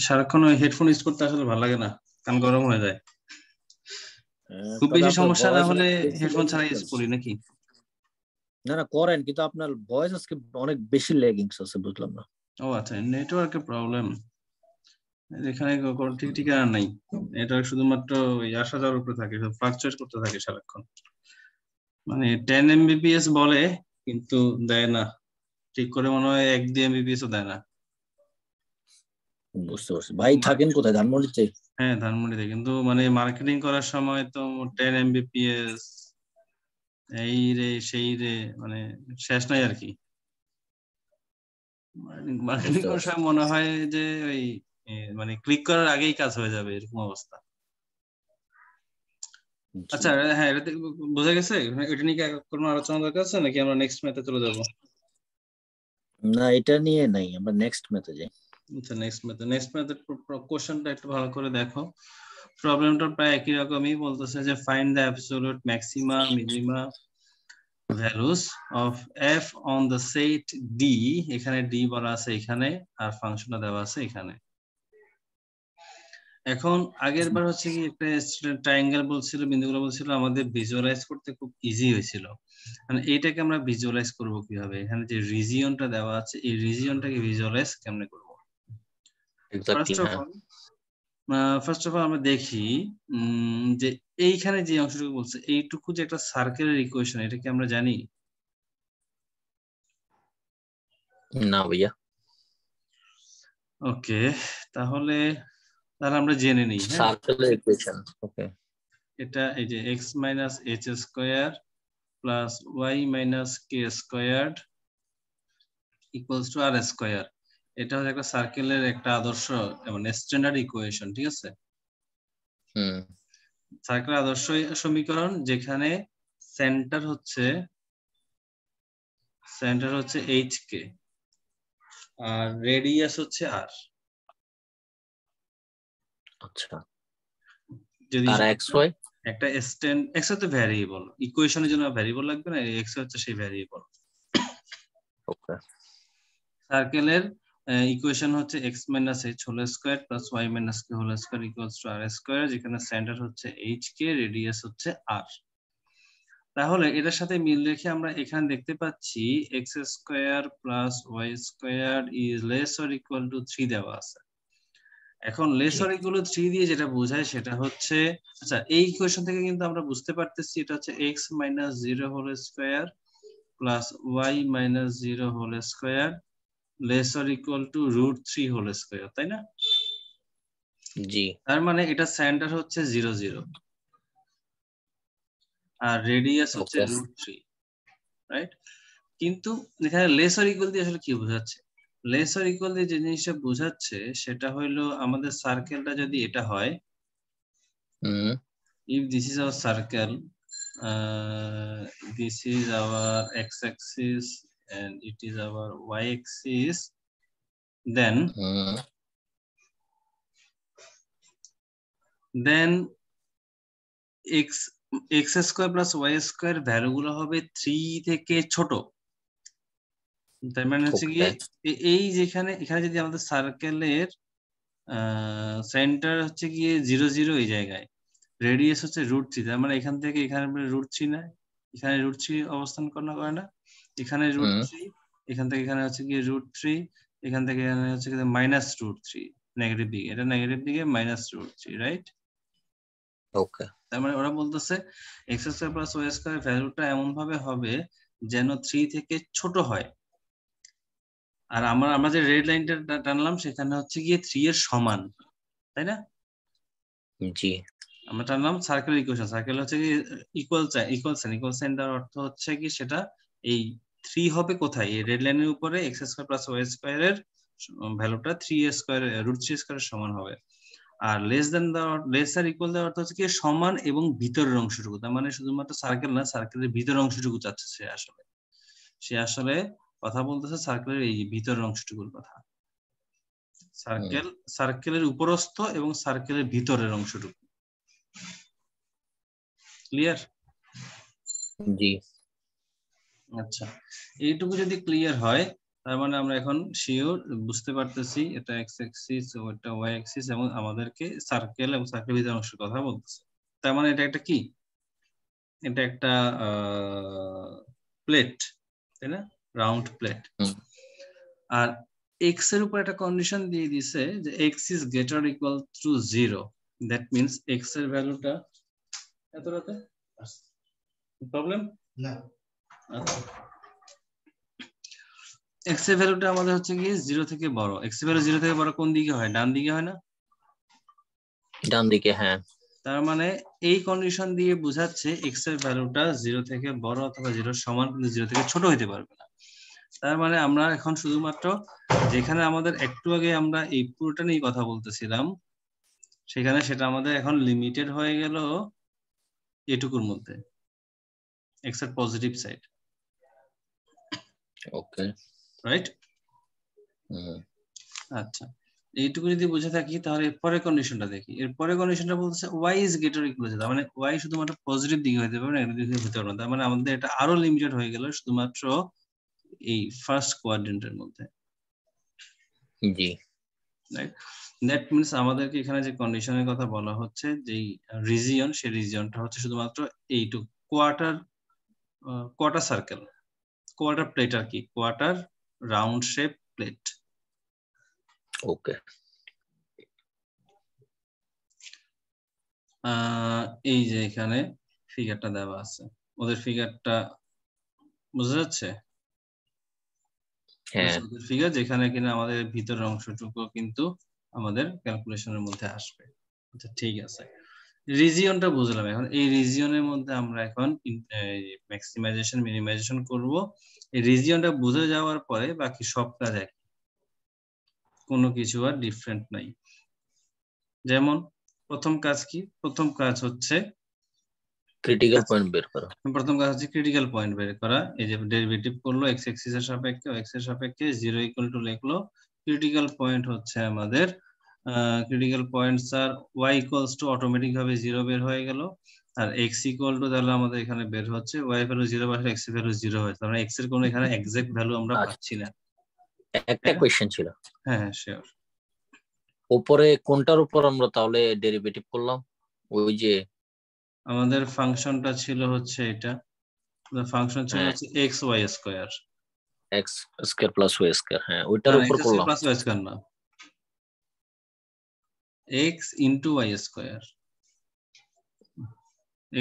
সারাক্ষণ ওই হেডফোন ইউজ করতে আসলে ভালো লাগে না, কান গরম হয়ে যায়। খুব তবে বেশি আপনার সমস্যা না ভয়েস হলে বেশি হেডফোন ছাড়া ইউজ করি নাকি? না না করেন কিন্তু আপনার ভয়েস আজকে অনেক বেশি লেগিংস আছে বুঝলাম না। ও আচ্ছা, নেটওয়ার্কের প্রবলেম এখানে কোনো ঠিক ঠিকানা নাই। নেটওয়ার্ক শুধুমাত্র ওই আসা যাওয়ার উপরে থাকে, ফ্লাকচুয়েট করতে থাকে সারাক্ষণ। মানে 10 Mbps বলে কিন্তু দেয় না ঠিক করে, মনে হয় 1-2 Mbps ও দেয় না। বুঝতে পারছি। ভাই থাকেন কোথায়? ধানমন্ডিতে? হ্যাঁ ধানমন্ডিতে, কিন্তু মানে মার্কেটিং করার সময় তো 10 Mbps এই রে সেই রে, মানে শেষ নাই আর কি। মার্কেটিং বুঝতে করার পারছি। সময় মনে হয় যে ওই মানে ক্লিক করার আগেই কাজ হয়ে যাবে, এরকম অবস্থা। জি। আচ্ছা হ্যাঁ, এটা বোঝা গেছে। এটা নিয়ে কি কোনো আলোচনা দরকার আছে নাকি আমরা নেক্সট ম্যাথে চলে যাবো? না এটা নিয়ে নাই, আমরা নেক্সট ম্যাথে যাই। আচ্ছা নেক্সট ম্যাথের কোশ্চেনটা একটু ভালো করে দেখো। প্রবলেমটা প্রায় একই রকমই, বলতেছে যে find the absolute maxima minima values of f on the set D. এখানে ডি বলা আছে এখানে, আর ফাংশনটা দেওয়া আছে এখানে। এখন আগের বার হচ্ছে কি একটা ট্রায়াঙ্গেল বলছিল, বিন্দুগুলো বলছিল, আমাদের ভিজুয়ালাইজ করতে খুব ইজি হয়েছিল। মানে এইটাকে আমরা ভিজুয়ালাইজ করব কিভাবে? এখানে যে রিজিয়নটা দেওয়া আছে, এই রিজিয়নটাকে ভিজুয়ালাইজ কেমনে করব? ফার্স্ট অফ অল আমরা দেখি যে এইখানে যে অংশটুকু বলছে, এইটুকু যে একটা সার্কেলের ইকুয়েশন, এটা কি আমরা জানি? না ভাইয়া। ওকে, তাহলে আমরা জেনে নিই। হ্যাঁ, সার্কেলের ইকুয়েশন। ওকে, এটা এই যে x minus H square plus Y minus K square equals to R square. এটা হচ্ছে একটা সার্কেলের একটা আদর্শ মানে স্ট্যান্ডার্ড ইকুয়েশন, ঠিক আছে? হুম সার্কেলের আদর্শ সমীকরণ যেখানে সেন্টার হচ্ছে এইচ কে আর রেডিয়াস হচ্ছে আর। আচ্ছা, যদি আর এক্স ওয়াই? একটা এক্স হচ্ছে ভ্যারিয়েবল, ইকুয়েশনের জন্য ভ্যারিয়েবল লাগবে না, এক্স হচ্ছে সেই ভ্যারিয়েবল। ওকে, সার্কেলের ইকুয়েশন হচ্ছে x minus H whole square plus y minus K whole square equals to R square, যেখানে সেন্টার হচ্ছে এইচ কে, রেডিয়াস হচ্ছে আর। তাহলে এটার সাথে মিল রেখে আমরা এখানে দেখতে পাচ্ছি x square plus y square is less or equal to 3 দেওয়া আছে। এখন লেস অর ইকুয়াল টু 3 দিয়ে যেটা বোঝায় সেটা হচ্ছে, আচ্ছা এই ইকুয়েশন থেকে কিন্তু আমরা বুঝতে পারতেছি এটা হচ্ছে x minus 0 whole square plus y minus 0 whole square less or equal to √3 whole square, তাই না? জি। তার মানে এটা সেন্টার হচ্ছে 0 0 আর রেডিয়াস হচ্ছে √3, রাইট? কিন্তু এখানে লেস অর ইকুয়াল দিয়ে আসলে কি বোঝাচ্ছে? লেস অর ইকুয়াল দিয়ে যে জিনিসটা বোঝাচ্ছে সেটা হলো, আমাদের সার্কেলটা যদি এটা হয়, if this is our circle, this is our x axis and it is our y axis, then x square plus Y square ভ্যালুগুলো হবে 3 থেকে ছোট। তার মানে হচ্ছে গিয়ে এই যেখানে এখানে যদি আমাদের সার্কেলের সেন্টার হচ্ছে গিয়ে 0 0 এই জায়গায়, রেডিয়াস হচ্ছে √3, তার মানে এখান থেকে এখানে √3 না, এখানে √3 অবস্থান করে না, এখানে √3, এখান থেকে এখানে হচ্ছে গিয়ে √3, এখান থেকে এখানে হচ্ছে গিয়ে মাইনাস √3, নেগেটিভ দিকে, এটা নেগেটিভ দিকে মাইনাস √3, রাইট? ওকে, তার মানে ওরা বলতেছে x square plus y square ভ্যালুটা এমন ভাবে হবে যেন 3 থেকে ছোট হয়। আর আমরা যে রেড লাইনটা টানলাম সেখানে হচ্ছে গিয়ে 3 এর সমান, তাই না? জি আমরা টানলাম সার্কেল ইকুয়েশন, সার্কেল হচ্ছে কি ইকুয়াল সাইন দেওয়ার অর্থ হচ্ছে কি সেটা এই 3 হবে কোথায়, এই রেড লাইনের উপরে x square plus y square এর ভ্যালুটা 3 স্কয়ার √3 স্কয়ারের সমান হবে। আর লেস দেন দেওয়ার, লেস আর ইকুয়াল দেওয়ার অর্থ হচ্ছে কি সমান এবং ভিতরের অংশটুকু, তার মানে শুধুমাত্র সার্কেল না, সার্কেলের ভিতরের অংশটুকু চাচ্ছে সে আসলে কথা বলতেছে সার্কেলের এই ভিতরের অংশটুকুর কথা। সার্কেলের উপরস্থ এবং সার্কেলের ভিতরের অংশটুকু। ক্লিয়ার? জি আচ্ছা, এইটুকু যদি ক্লিয়ার হয় তার মানে আমরা এখন শিওর বুঝতে পারতেছি এটা এক্স অ্যাক্সিস ও এটা ওয়াই অ্যাক্সিস এবং আমাদেরকে সার্কেল এবং সার্কেল ভিতরের অংশের কথা বলতেছে। তার মানে এটা একটা কি, এটা একটা প্লেট, তাই না? Round plate. আর এক্স এর উপর একটা কন্ডিশন দিয়ে দিছে যে x is greater equal to 0, that means x এর ভ্যালুটা এতটাতে প্রবলেম না। আচ্ছা, এক্স এর ভ্যালুটা আমাদের হচ্ছে কি 0 থেকে বড়। এক্স এর ভ্যালু 0 থেকে বড় কোন দিকে হয়? ডান দিকে হয় না? ডান দিকে, হ্যাঁ। তার মানে এই কন্ডিশন দিয়ে বোঝাচ্ছে এক্স এর ভ্যালুটা 0 থেকে বড় অথবা 0 সমান, কিন্তু 0 থেকে ছোট হতে পারবে না। তার মানে আমরা এখন শুধুমাত্র যেখানে আমাদের একটু আগে আমরা এই পুরোটা নিয়ে কথা বলতেছিলাম সেখানে সেটা আমাদের এখন লিমিটেড হয়ে গেল এটুকুর মধ্যে, এক্স এর পজিটিভ সাইড। ওকে, রাইট? আচ্ছা, এইটুকু যদি বুঝে থাকি তাহলে এরপরে কন্ডিশনটা দেখি। এরপরে কন্ডিশনটা বলছে y is greater equal to, মানে y শুধুমাত্র পজিটিভ দিকে হতে পারে, নেগেটিভ দিকে হতে পারে না। তার মানে আমাদের এটা আরো লিমিটেড হয়ে গেল শুধুমাত্র এই ফার্স্ট কোয়াড্রেন্টের মধ্যে। জি রাইট? দ্যাট মিন্স আমাদেরকে এখানে যে কন্ডিশনের কথা বলা হচ্ছে, যেই রিজিয়ন, সেই রিজিয়নটা হচ্ছে শুধুমাত্র এইটুকু কোয়ার্টার সার্কেল, কোয়ার্টার প্লেট আর কি, কোয়ার্টার রাউন্ড শেপ প্লেট। ওকে, এই যে এখানে ফিগারটা দেওয়া আছে, ওদের ফিগারটা বোঝা যাচ্ছে? হ্যাঁ ওদের ফিগার যেখানে কিনা আমাদের ভিতরের অংশটুকু কিন্তু আমাদের ক্যালকুলেশনের মধ্যে আসবে। আচ্ছা ঠিক আছে, রিজিয়নটা বুঝলাম। এখন এই রিজিয়নের মধ্যে আমরা এখন ম্যাক্সিমাইজেশন মিনিমাইজেশন করব। এই রিজিয়নটা বুঝে যাওয়ার পরে বাকি সব কাজ একই, কোনো কিছু আর ডিফারেন্ট নাই। যেমন প্রথম কাজ কি? প্রথম কাজ হচ্ছে ক্রিটিক্যাল পয়েন্ট বের করা। প্রথম কাজ হচ্ছে ক্রিটিক্যাল পয়েন্ট বের করা। এই যে ডেরিভেটিভ করলো এক্স এক্সিস এর সাপেক্ষে, এক্স এর সাপেক্ষে 0 ইকুয়াল টু লিখলো। ক্রিটিক্যাল পয়েন্ট হচ্ছে আমাদের ক্রিটিক্যাল পয়েন্টস আর y ইকুয়ালস টু অটোমেটিক ভাবে 0 বের হয়ে গেল। আর x ইকুয়াল টু তাহলে আমাদের এখানে বের হচ্ছে y ভ্যালু 0 বসে x এর ভ্যালু 0 হয়েছে। তার মানে x এর কোনো এখানে এক্সাক্ট ভ্যালু আমরা পাচ্ছি না। একটা কোশ্চেন ছিল, হ্যাঁ হ্যাঁ শিওর। উপরে কোনটার উপর আমরা তাহলে ডেরিভেটিভ করলাম? ওই যে আমাদের ফাংশনটা ছিল হচ্ছে এটা, ফাংশন ছিল হচ্ছে x y square, x square plus y square. হ্যাঁ, ওইটার উপর করলাম। প্লাস y স্কয়ার না, x into y square,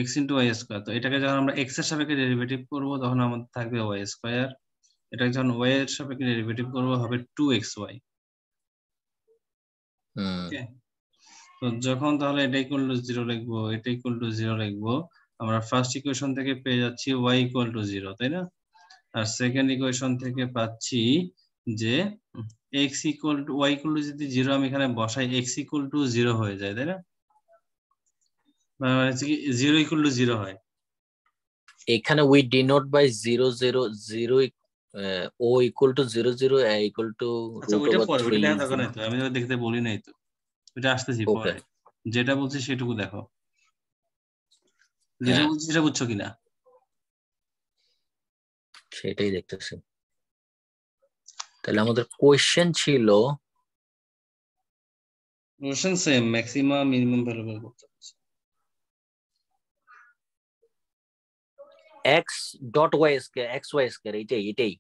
x into y square. তো এটাকে যখন আমরা x এর সাপেক্ষে ডেরিভেটিভ করব তখন আমাদের থাকবে y স্কয়ার। এটাকে যখন y এর সাপেক্ষে ডেরিভেটিভ করব হবে 2xy। ওকে, তো যখন তাহলে এটা ইকুয়াল টু 0 লিখবো, এটা ইকুয়াল টু 0 লিখবো, আমরা ফার্স্ট ইকুয়েশন থেকে পেয়ে যাচ্ছি y ইকুয়াল টু 0, তাই না? আর সেকেন্ড ইকুয়েশন থেকে পাচ্ছি যে x equal to y equal two যদি 0 আমি এখানে বসাই x ইকুয়াল টু 0 হয়ে যায়, তাই না? মানে হচ্ছে কি 0 ইকুয়াল টু 0 হয়। এখানে উই ডিনোট বাই 0 0 0 ও equal to 0 0 a equal to আচ্ছা রুট ওইটা ওভার পরে, ওইটা 3। দেখা দরকার নাই তো, আমি তো দেখতে বলি নাই তো, ওইটা আসতেছি পরে। যেটা বলছি সেটুকু দেখো, যেটা বলছি সেটা বুঝছো কিনা সেটাই দেখতেছি। তাহলে আমাদের কোশ্চেন ছিল question same, maximum minimum value বের করতে হবে। x dot y square x y square, এটাই।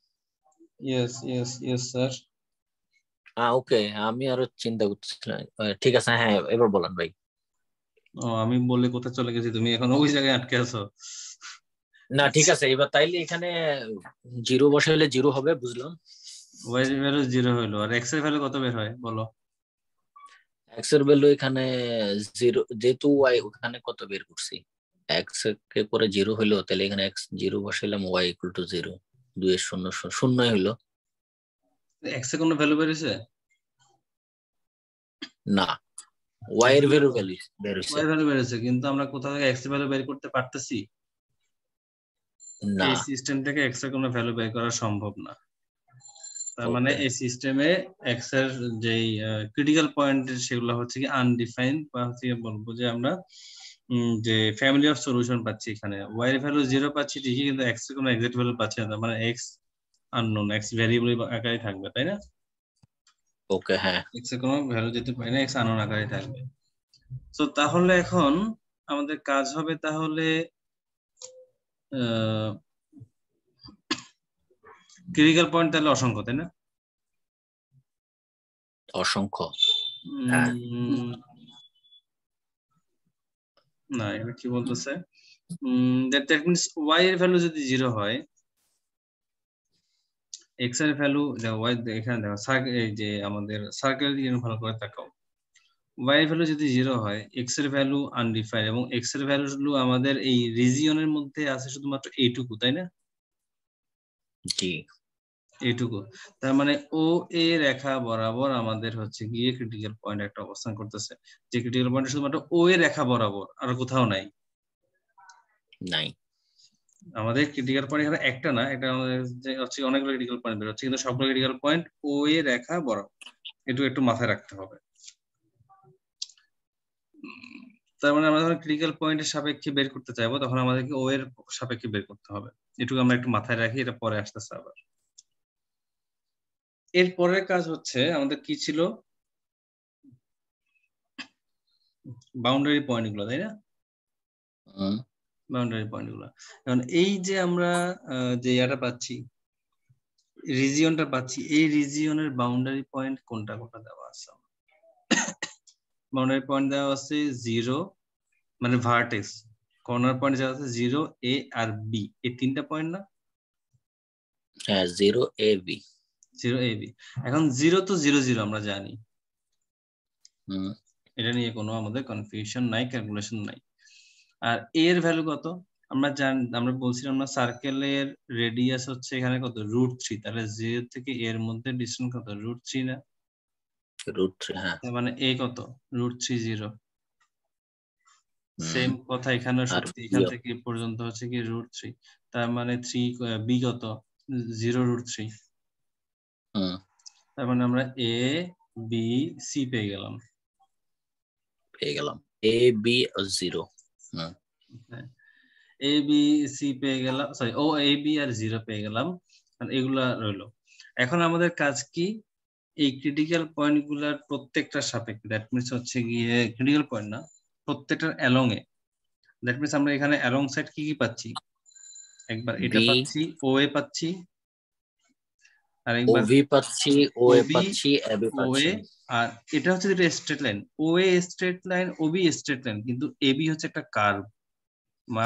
Yes yes yes sir. Okay, আমি আরো চিন্তা করছিলাম। ঠিক আছে, হ্যাঁ এবার বলেন ভাই। ও আমি বললে কোথায় চলে গেছি, তুমি এখন ওই জায়গায় আটকে আছো। না ঠিক আছে, এবার তাইলে এখানে 0 বসাইলে 0 হবে, বুঝলাম। ওয়াই এর ভ্যালু 0 হলো, আর এক্স এর ভ্যালু কত বের হয় বলো? এক্স এর ভ্যালু এখানে 0, যেহেতু ওয়াই ওখানে কত বের করছি, এক্স কে পরে 0 হইলো, তাহলে এখানে এক্স 0 বসাইলাম, ওয়াই ইকুয়াল টু 0, 2 এর 0 শূন্যই হইলো। এক্স এর কোনো ভ্যালু বের হইছে না, ওয়াই এর ভ্যালু বের হইছে। ওয়াই ভ্যালু বের হইছে, কিন্তু আমরা কোথা থেকে এক্স এর ভ্যালু বের করতে পারতেছি? না, এই সিস্টেম থেকে এক্স এর কোনো ভ্যালু বের করা সম্ভব না। তার মানে Okay. এই সিস্টেমে এক্স এর যেই ক্রিটিক্যাল পয়েন্ট সেগুলো হচ্ছে কি আনডিফাইন্ড, বা হচ্ছে কি বলবো যে আমরা যে ফ্যামিলি অফ সলিউশন পাচ্ছি। এখানে ওয়াই এর ভ্যালু 0 পাচ্ছি ঠিকই, কিন্তু এক্স এর কোনো এক্সাক্ট ভ্যালু পাচ্ছি না, তার মানে এক্স আননোন, এক্স ভ্যারিয়েবল আকারে থাকবে, তাই না? ওকে, হ্যাঁ। এক্স এর কোনো ভ্যালু যেতে পারে না, এক্স আননোন আকারে থাকবে। তো তাহলে এখন আমাদের কাজ হবে তাহলে ক্রিটিক্যাল পয়েন্ট তাহলে অসংখ্য, তাই না? অসংখ্য, হ্যাঁ। না, এটা কি বলতেছে, দ্যাট মিন্স ওয়াই এর ভ্যালু যদি 0 হয়, এক্স এর ভ্যালু ওয়াই, এখানে দেখো এই যে আমাদের সার্কেল দিয়ে ভালো করে তাকাও, ওয়াই এর ভ্যালু যদি 0 হয়, এক্স এর ভ্যালু আনডিফাইন্ড, এবং এক্স এর ভ্যালু আমাদের এই রিজিয়নের মধ্যে আছে শুধুমাত্র এইটুকু, তাই না? জি, এইটুকু। তার মানে ও এ রেখা বরাবর আমাদের হচ্ছে গিয়ে ক্রিটিক্যাল পয়েন্ট একটা অবস্থান করতেছে, যে ক্রিটিক্যাল পয়েন্ট শুধুমাত্র ও এ রেখা বরাবর, আর কোথাও নাই। নাই। আমাদের ক্রিটিক্যাল পয়েন্ট এখানে একটা না, এটা আমাদের যে হচ্ছে অনেকগুলো ক্রিটিক্যাল পয়েন্ট বের হচ্ছে, কিন্তু সবগুলো ক্রিটিক্যাল পয়েন্ট ও এ রেখা বরাবর, একটু মাথায় রাখতে হবে। তার মানে আমরা যখন ক্রিটিক্যাল পয়েন্টের সাপেক্ষে বের করতে চাইবো, তখন আমাদেরকে ও এর সাপেক্ষে বের করতে হবে। এটুকু আমরা একটু মাথায় রাখি, এটা পরে আসতেছে আবার। এর পরের কাজ হচ্ছে আমাদের কি ছিল, বাউন্ডারি পয়েন্ট গুলো, তাই না? বাউন্ডারি পয়েন্ট গুলো, এখন এই যে আমরা যে এটা পাচ্ছি, রিজিয়নটা পাচ্ছি, এই রিজিয়নের বাউন্ডারি পয়েন্ট কোনটা কোনটা দেওয়া আছে? বাউন্ডারি পয়েন্ট দেওয়া আছে 0, মানে ভার্টেক্স কর্নার পয়েন্ট দেওয়া আছে 0, A আর B, এই তিনটা পয়েন্ট না? হ্যাঁ, 0 AB। 0 AB। এখন 0 তো 0 0 আমরা জানি, এটা নিয়ে কোনো আমাদের কনফিউশন নাই, ক্যালকুলেশন নাই। আর A এর ভ্যালু কত? আমরা বলছিলাম না সার্কেলের রেডিয়াস হচ্ছে এখানে কত, √3, তাহলে 0 থেকে A এর মধ্যে ডিসটেন্স কত, √3 না? √3, হ্যাঁ। তার মানে A কত, √30। সেম কথা এখানে সত্যি, এখান থেকে এ পর্যন্ত হচ্ছে কি √3, তার মানে 3 B কত, 0√3। তার মানে আমরা A B C পেয়ে গেলাম। A B 0। A B C পেয়ে গেলাম, সরি ও A B আর 0 পেয়ে গেলাম, এগুলা রইলো। এখন আমাদের কাজ কি, এই ক্রিটিক্যাল পয়েন্ট গুলার প্রত্যেকটা সাপেক্ষে, দ্যাট মিনস হচ্ছে গিয়ে ক্রিটিক্যাল পয়েন্ট না, প্রত্যেকটার অ্যালং এ, দ্যাট মিনস আমরা এখানে অ্যালং সাইড কি কি পাচ্ছি, একবার এটা পাচ্ছি, ও এ পাচ্ছি, আর একবার OV পাচ্ছি, ও এ পাচ্ছি, AB পাচ্ছি। আর এটা হচ্ছে যেটা straight line, O A straight line, OB straight line, কিন্তু এবি হচ্ছে একটা কার্ভ বা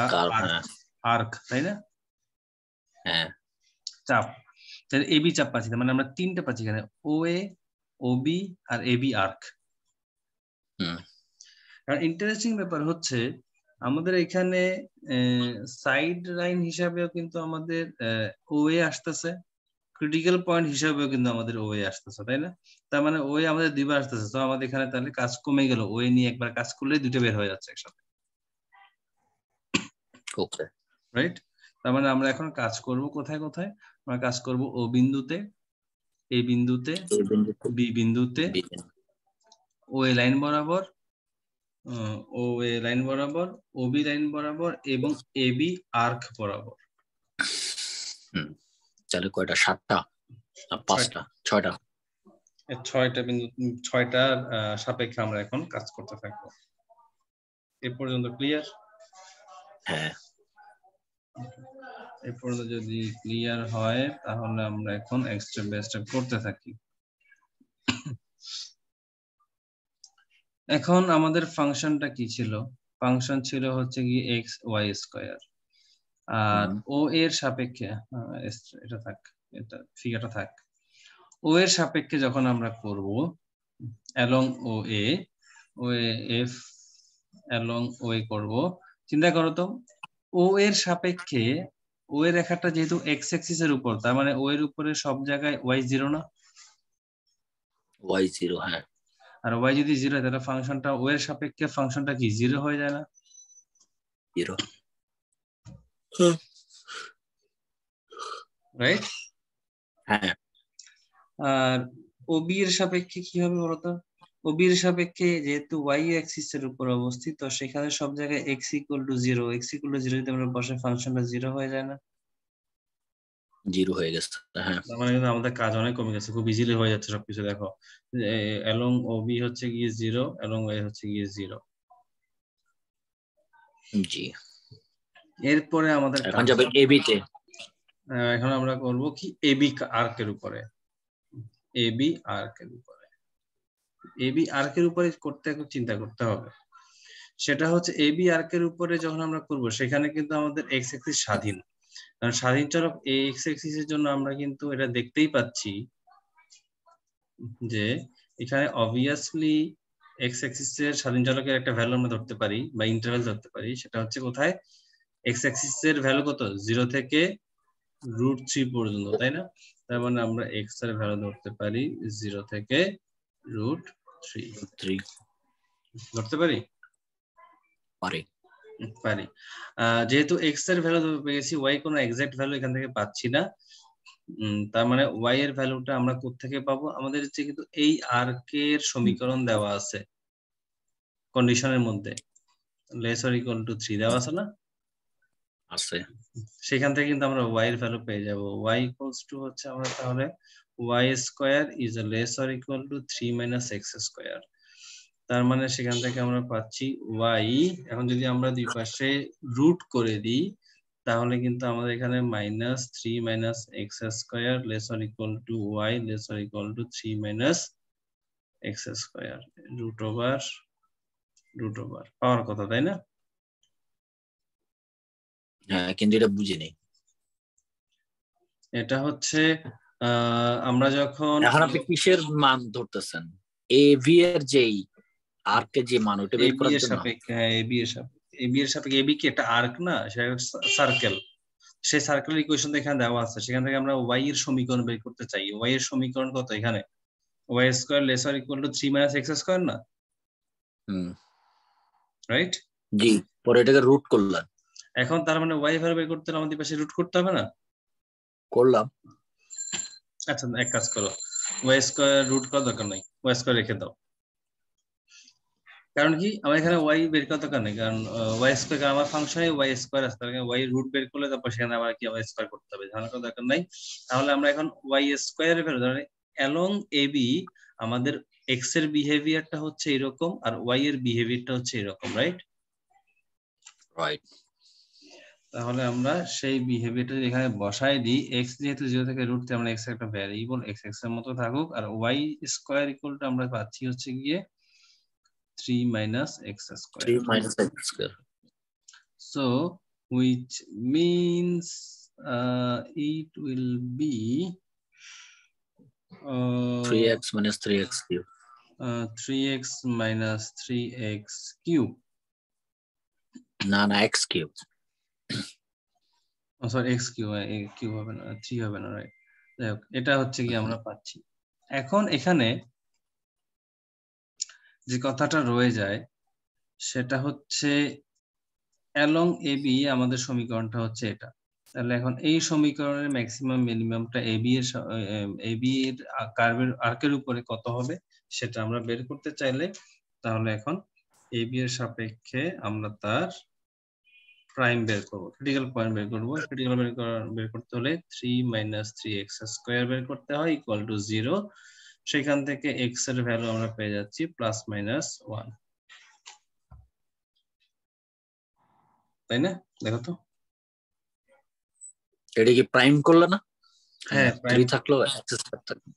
আর্ক, তাই না? হ্যাঁ, চাপ, তাহলে এবি চাপ পাচ্ছি, মানে আমরা তিনটা পাচ্ছি এখানে, ও এ, ওবি আর এবি আর্ক। আর ইন্টারেস্টিং ব্যাপার হচ্ছে আমাদের এখানে সাইড লাইন হিসাবেও কিন্তু আমাদের ও এ আসতেছে, ক্রিটিক্যাল পয়েন্ট হিসাবেও কিন্তু আমাদের ও এ আসতেছে, তাই না? তার মানে ও এ আমাদের দুইবার আসতেছে, তো আমাদের এখানে তাহলে কাজ কমে গেল, ও এ নিয়ে একবার কাজ করলে দুটো বের হয়ে যাচ্ছে একসাথে, ওকে, রাইট? তার মানে আমরা এখন কাজ করব কোথায় কোথায়, আমরা কাজ করব ও বিন্দুতে, এই বিন্দুতে, বি বিন্দুতে, ও এ লাইন বরাবর, ও এ লাইন বরাবর, ও বি লাইন বরাবর, এবং এ বি আর্ক বরাবর। তাহলে কয়টা, 7টা না 5টা? 6টা। 6টা বিন্দু, 6টা সাপেক্ষে আমরা এখন কাজ করতে থাকবো। এ পর্যন্ত ক্লিয়ার? হ্যাঁ, এ পর্যন্ত যদি ক্লিয়ার হয় তাহলে আমরা এখন স্টেপ বাই স্টেপ করতে থাকি। এখন আমাদের ফাংশনটা কি ছিল, ফাংশন ছিল হচ্ছে কি এক্স ওয়াই স্কয়ার, আর ও এর সাপেক্ষে এটা থাক, এটা ফিগারটা থাক, ও এর সাপেক্ষে যখন আমরা করব along O A if along O A করব, চিন্তা করো তো ও এর সাপেক্ষে ও এর রেখাটা যেহেতু এক্স অ্যাক্সিস এর উপর, তার মানে ও এর উপরে সব জায়গায় ওয়াই জিরো না, ওয়াই জিরো, হ্যাঁ আর ওয়াই যদি জিরো হয় তাহলে ফাংশনটা ও এর সাপেক্ষে ফাংশনটা কি জিরো হয়ে যায় না? Zero, right. হ্যাঁ আর ওবি এর সাপেক্ষে কি হবে বলতো? ওবি এর সাপেক্ষে যেহেতু ওয়াই অ্যাক্সিস এর উপর অবস্থিত, সেখানে সব জায়গায় x equal to zero, x equal to zero যদি আমরা বসে ফাংশনটা জিরো হয়ে যায় না? জিরো হয়ে গেছে, হ্যাঁ তার মানে কিন্তু আমাদের কাজ অনেক কমে গেছে, খুব ইজিলি হয়ে যাচ্ছে সবকিছু। দেখো অ্যালং ওবি হচ্ছে গিয়ে জিরো, অ্যালং ওয়াই হচ্ছে গিয়ে জিরো। জি। এরপরে আমাদের এখন যাবে এবি তে। এখন আমরা করব কি এবি আর্কের উপরে, এবি আর্কের উপরে, এবি আর্কের উপরে করতে একটু চিন্তা করতে হবে। সেটা হচ্ছে এবি আর্কের উপরে যখন আমরা করব সেখানে কিন্তু আমাদের এক্স অ্যাক্সিস স্বাধীন, কারণ স্বাধীন চলক এক্স অ্যাক্সিস এর জন্য আমরা কিন্তু এটা দেখতেই পাচ্ছি যে এখানে অবভিয়াসলি এক্স অ্যাক্সিস এর স্বাধীন চলকের একটা ভ্যালু আমরা ধরতে পারি বা ইন্টারভ্যাল ধরতে পারি, সেটা হচ্ছে কোথায় এক্স অ্যাক্সিস এর ভ্যালু কত 0 থেকে √3 পর্যন্ত, তাই না? তার মানে আমরা এক্স এর ভ্যালু ধরতে পারি 0 থেকে √3 ধরতে পারি পারি। যেহেতু এক্স এর ভ্যালু পেয়েছি, ওয়াই কোনো এক্সাক্ট ভ্যালু এখান থেকে পাচ্ছি না, তার মানে ওয়াই এর ভ্যালুটা আমরা কোত্থেকে পাবো? আমাদের হচ্ছে কিন্তু এই আর্কের সমীকরণ দেওয়া আছে কন্ডিশনের মধ্যে, লেস অর ইকুয়াল টু 3 দেওয়া আছে না? আছে। সেখান থেকে কিন্তু আমরা ওয়াই এর ভ্যালু পেয়ে যাব। ওয়াই ইকুয়ালস টু হচ্ছে আমরা তাহলে y square is less or equal to 3 minus x square. তার মানে সেখান থেকে আমরা পাচ্ছি ওয়াই, এখন যদি আমরা দুই পাশে রুট করে দিই তাহলে কিন্তু আমাদের এখানে -3 minus x square less or equal to y less or equal to 3 minus x square root over power কথা, তাই না? হ্যাঁ, কিন্তু এটা বুঝিনি। এটা হচ্ছে আমরা যখন এখন আপনি কিসের মান ধরতেছেন? এবি এর যেই আর্কের যে মান ওটা বের করার জন্য? হ্যাঁ, এবি এর সাপেক্ষে এবি কি একটা আর্ক না, সেটা সার্কেল। সেই সার্কেলের ইকুয়েশন এখানে দেওয়া আছে, সেখান থেকে আমরা ওয়াই এর সমীকরণ বের করতে চাই। ওয়াই এর সমীকরণ কত এখানে? Y square less or equal to 3 minus x square না? রাইট। জি, পরে এটাকে রুট করলাম। এখন তার মানে ওয়াই ভ্যালু বের করতে হলে আমাদের পাশে রুট করতে হবে না? করলাম। আচ্ছা, এক কাজ করো, ওয়াই স্কয়ার রুট করার দরকার নাই, ওয়াই স্কয়ার রেখে দাও। কারণ কি আমার এখানে ওয়াই বের করার দরকার নেই, কারণ ওয়াই স্কয়ার আমার ফাংশনে ওয়াই স্কয়ার আছে, তার ওয়াই রুট বের করলে তারপর সেখানে আবার কি ওয়াই স্কয়ার করতে হবে, ঝামেলা করার দরকার নাই। তাহলে আমরা এখন ওয়াই স্কয়ারের ভ্যালু ধরে অ্যালং এবি আমাদের এক্স এর বিহেভিয়ারটা হচ্ছে এরকম আর ওয়াই এর বিহেভিয়ারটা হচ্ছে এরকম, রাইট? তাহলে আমরা সেই বিহেভিয়ারটা এখানে বসাই দিই। এক্স যেহেতু 0 থেকে √3, আমরা এক্স একটা ভ্যারিয়েবল এক্স এক্স এর মতো থাকুক, আর ওয়াই স্কয়ার ইকুয়াল টু আমরা পাচ্ছি হচ্ছে গিয়ে 3 minus x square. 3 minus x square. So which means it will be 3x minus 3x cube. 3x minus 3x cube. না x cube. Sorry x cube, cube হবে না, 3 হবে না, রাইট? এটা হচ্ছে কি আমরা পাচ্ছি। এখন এখানে যে কথাটা রয়ে যায় সেটা হচ্ছে অ্যালং এবি আমাদের সমীকরণটা হচ্ছে এটা। তাহলে এখন এই সমীকরণের ম্যাক্সিমাম মিনিমামটা এবি এর কার্ভের আর্কের উপরে কত হবে সেটা আমরা বের করতে চাইলে, তাহলে এখন এবি এর সাপেক্ষে আমরা তার প্রাইম বের করব, ক্রিটিক্যাল পয়েন্ট বের করব। ক্রিটিক্যাল বের করতে হলে 3 মাইনাস 3x স্কয়ার বের করতে হয় ইকুয়াল টু 0। সেখান থেকে x এর ভ্যালু আমরা পেয়ে যাচ্ছি +-1, তাই না? দেখো তো, এটা কি প্রাইম করলে না? হ্যাঁ, 3 থাকলো x স্কয়ার থাকলো,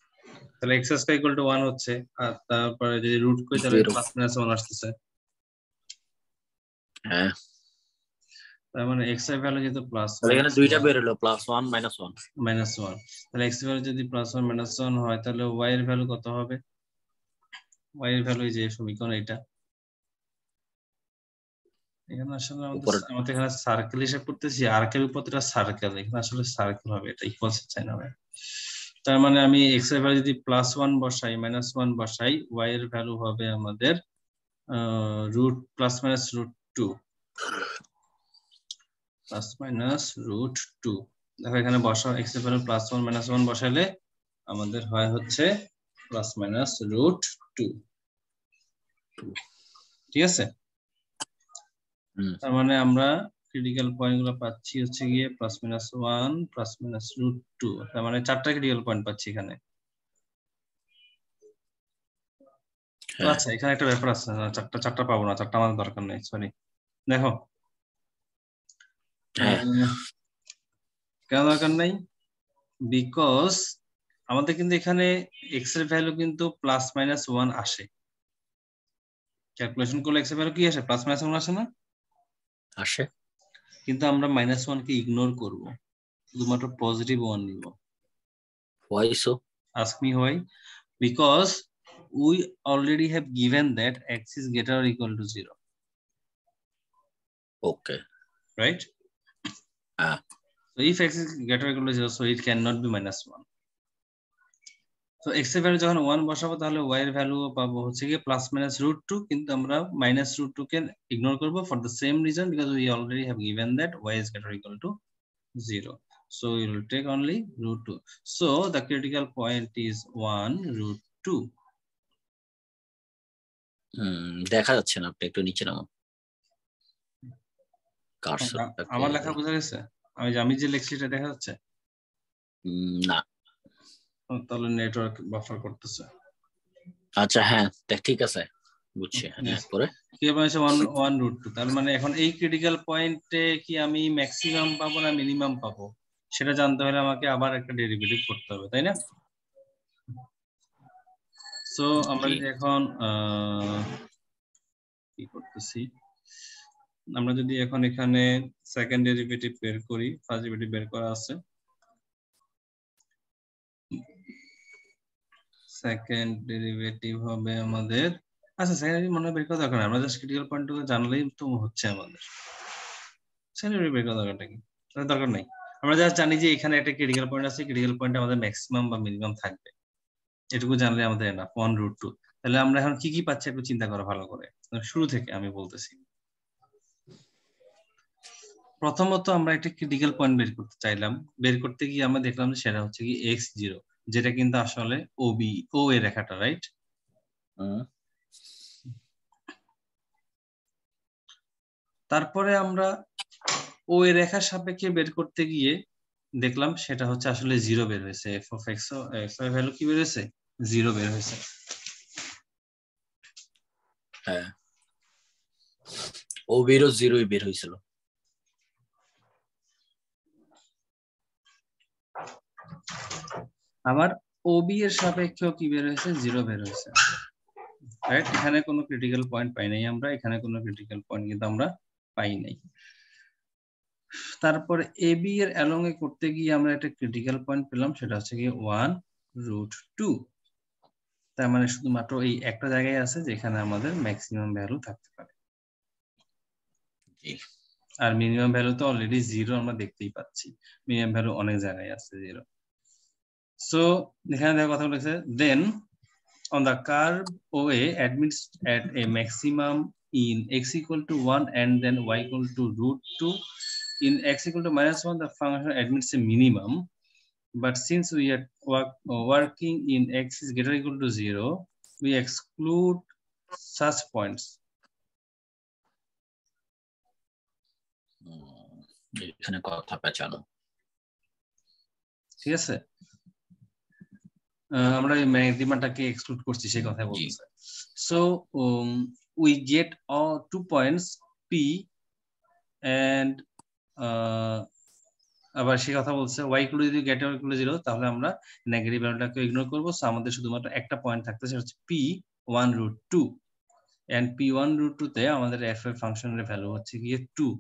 তাহলে x স্কয়ার ইকুয়াল টু 1 হচ্ছে, আর তারপরে যদি রুট করি তাহলে +-1 আসতেছে। হ্যাঁ, তার মানে x এর ভ্যালু যেহেতু প্লাস তাহলে এখানে দুইটা বের হলো +1 -1 -1, তাহলে x এর ভ্যালু যদি +1 -1 হয় তাহলে y এর ভ্যালু কত হবে? y এর ভ্যালু এই যে সমীকরণ এটা, এখানে আসলে আমাদের এখানে সার্কেল হিসেব করতেছি, আর্কের উপর এটা সার্কেল, এখানে আসলে সার্কেল হবে, এটা ইকুয়াল সাইন হবে। তার মানে আমি x এর ভ্যালু যদি +1 বসাই -1 বসাই, y এর ভ্যালু হবে আমাদের √2 +-√2। দেখো এখানে বসাও, x এর ভ্যালু +1 -1 বসালে আমাদের হয় হচ্ছে +-√2, ঠিক আছে? তার মানে আমরা ক্রিটিক্যাল পয়েন্ট গুলো পাচ্ছি হচ্ছে গিয়ে +-1 +-√2, তার মানে 4টা ক্রিটিক্যাল পয়েন্ট পাচ্ছি এখানে। আচ্ছা এখানে একটা ব্যাপার আছে, চারটা পাবো না, 4টা আমাদের দরকার নেই, সরি। দেখো কেন দরকার নাই? বিকজ আমাদের কিন্তু এখানে x এর ভ্যালু কিন্তু +-1 আসে, ক্যালকুলেশন করলে x এর ভ্যালু কি আসে? +-1 আসে না? আসে। কিন্তু আমরা -1 কে ইগনোর করব, শুধুমাত্র পজিটিভ 1 নিব। Why so? Ask me why? Because we already have given that x is greater or equal to 0. Okay. Right? So if x is greater or equal to 0, so it cannot be -1. So x এর value যখন 1 বসাবো তাহলে y এর value পাবো হচ্ছে কি +-√2, কিন্তু আমরা -√2 কে ইগনোর করব for the same reason, because we already have given that y is greater or equal to 0. So we will take only √2. So the critical point is 1√2. দেখা যাচ্ছে না, আপনি একটু নিচে নামান কার্সর। আমার লেখা বোঝা গেছে? আমি যে লেখছি এটা দেখা যাচ্ছে না? তাহলে নেটওয়ার্ক বাফার করতেছে। আচ্ছা হ্যাঁ ঠিক আছে, বুঝছি। পরে কি হবে 1√2, তার মানে এখন এই ক্রিটিক্যাল পয়েন্টে কি আমি ম্যাক্সিমাম পাবো না মিনিমাম পাবো সেটা জানতে হলে আমাকে আবার একটা ডেরিভেটিভ করতে হবে, তাই না? সো আমরা যদি এখন কি করতেছি, আমরা যদি এখন এখানে সেকেন্ড ডেরিভেটিভ বের করি, ফার্স্ট ডেরিভেটিভ বের করা আছে, সেকেন্ড ডেরিভেটিভ হবে আমাদের, আচ্ছা সেকেন্ড ডেরিভেটিভ মনে বের করা দরকার না, আমরা জাস্ট ক্রিটিক্যাল পয়েন্টগুলো জানলেই তো হচ্ছে আমাদের। সেকেন্ড ডেরিভেটিভ বের করা দরকারটা কি? দরকার নাই, আমরা জাস্ট জানি যে এখানে একটা ক্রিটিক্যাল পয়েন্ট আছে, ক্রিটিক্যাল পয়েন্টে আমাদের ম্যাক্সিমাম বা মিনিমাম থাকবে, এটুকু জানলে আমাদের এনাফ 1√2। তাহলে আমরা এখন কি কি পাচ্ছি একটু চিন্তা করো ভালো করে, শুরু থেকে আমি বলতেছি। প্রথমত আমরা একটা ক্রিটিক্যাল পয়েন্ট বের করতে চাইলাম, বের করতে গিয়ে আমরা দেখলাম যে সেটা হচ্ছে কি x0, যেটা কিন্তু আসলে ও এর রেখাটা, রাইট? তারপরে আমরা ও এর রেখার সাপেক্ষে বের করতে গিয়ে দেখলাম সেটা হচ্ছে আসলে 0 বের হয়েছে, f of x এর ভ্যালু কি বের হয়েছে? 0 বের হয়েছে। হ্যাঁ, ও বেরো 0ই বের হয়েছিল। আমার ওবি এর সাপেক্ষেও কি বের হয়েছে? 0 বের হয়েছে, রাইট? এখানে কোনো ক্রিটিক্যাল পয়েন্ট পাই নাই আমরা, এখানে কোনো ক্রিটিক্যাল পয়েন্ট কিন্তু আমরা পাই নাই। তারপরে এবি এর অ্যালং এ করতে গিয়ে আমরা একটা ক্রিটিক্যাল পয়েন্ট পেলাম, সেটা হচ্ছে কি 1√2। তার মানে শুধুমাত্র এই একটা জায়গায় আছে যেখানে আমাদের ম্যাক্সিমাম ভ্যালু থাকতে পারে, আর মিনিমাম ভ্যালু তো অলরেডি 0 আমরা দেখতেই পাচ্ছি, মিনিমাম ভ্যালু অনেক জায়গায় আছে 0। সো এখানে দেখো কথা বলেছে, দেন on the curve OA admits at a maximum in x equal to 1 and then y equal to √2. In x equal to -1, the function admits a minimum, but since we are working in x is greater or equal to 0, we exclude such points. এখানে কথা পেঁচানো, ঠিক আছে? আমরা এই ম্যাক্সিমাটাকে exclude করছি সেই কথা বলতেছে। So we get 2 points p and আবার সেই কথা বলছে y ইকুয়াল যদি গ্রেটার অর ইকুয়াল 0, তাহলে আমরা নেগেটিভ ভ্যালুটাকে ইগনোর করব। সো আমাদের শুধুমাত্র একটা পয়েন্ট থাকতে, সেটা হচ্ছে p1√2, and p1√2 তে আমাদের f এর ফাংশনের ভ্যালু হচ্ছে গিয়ে 2।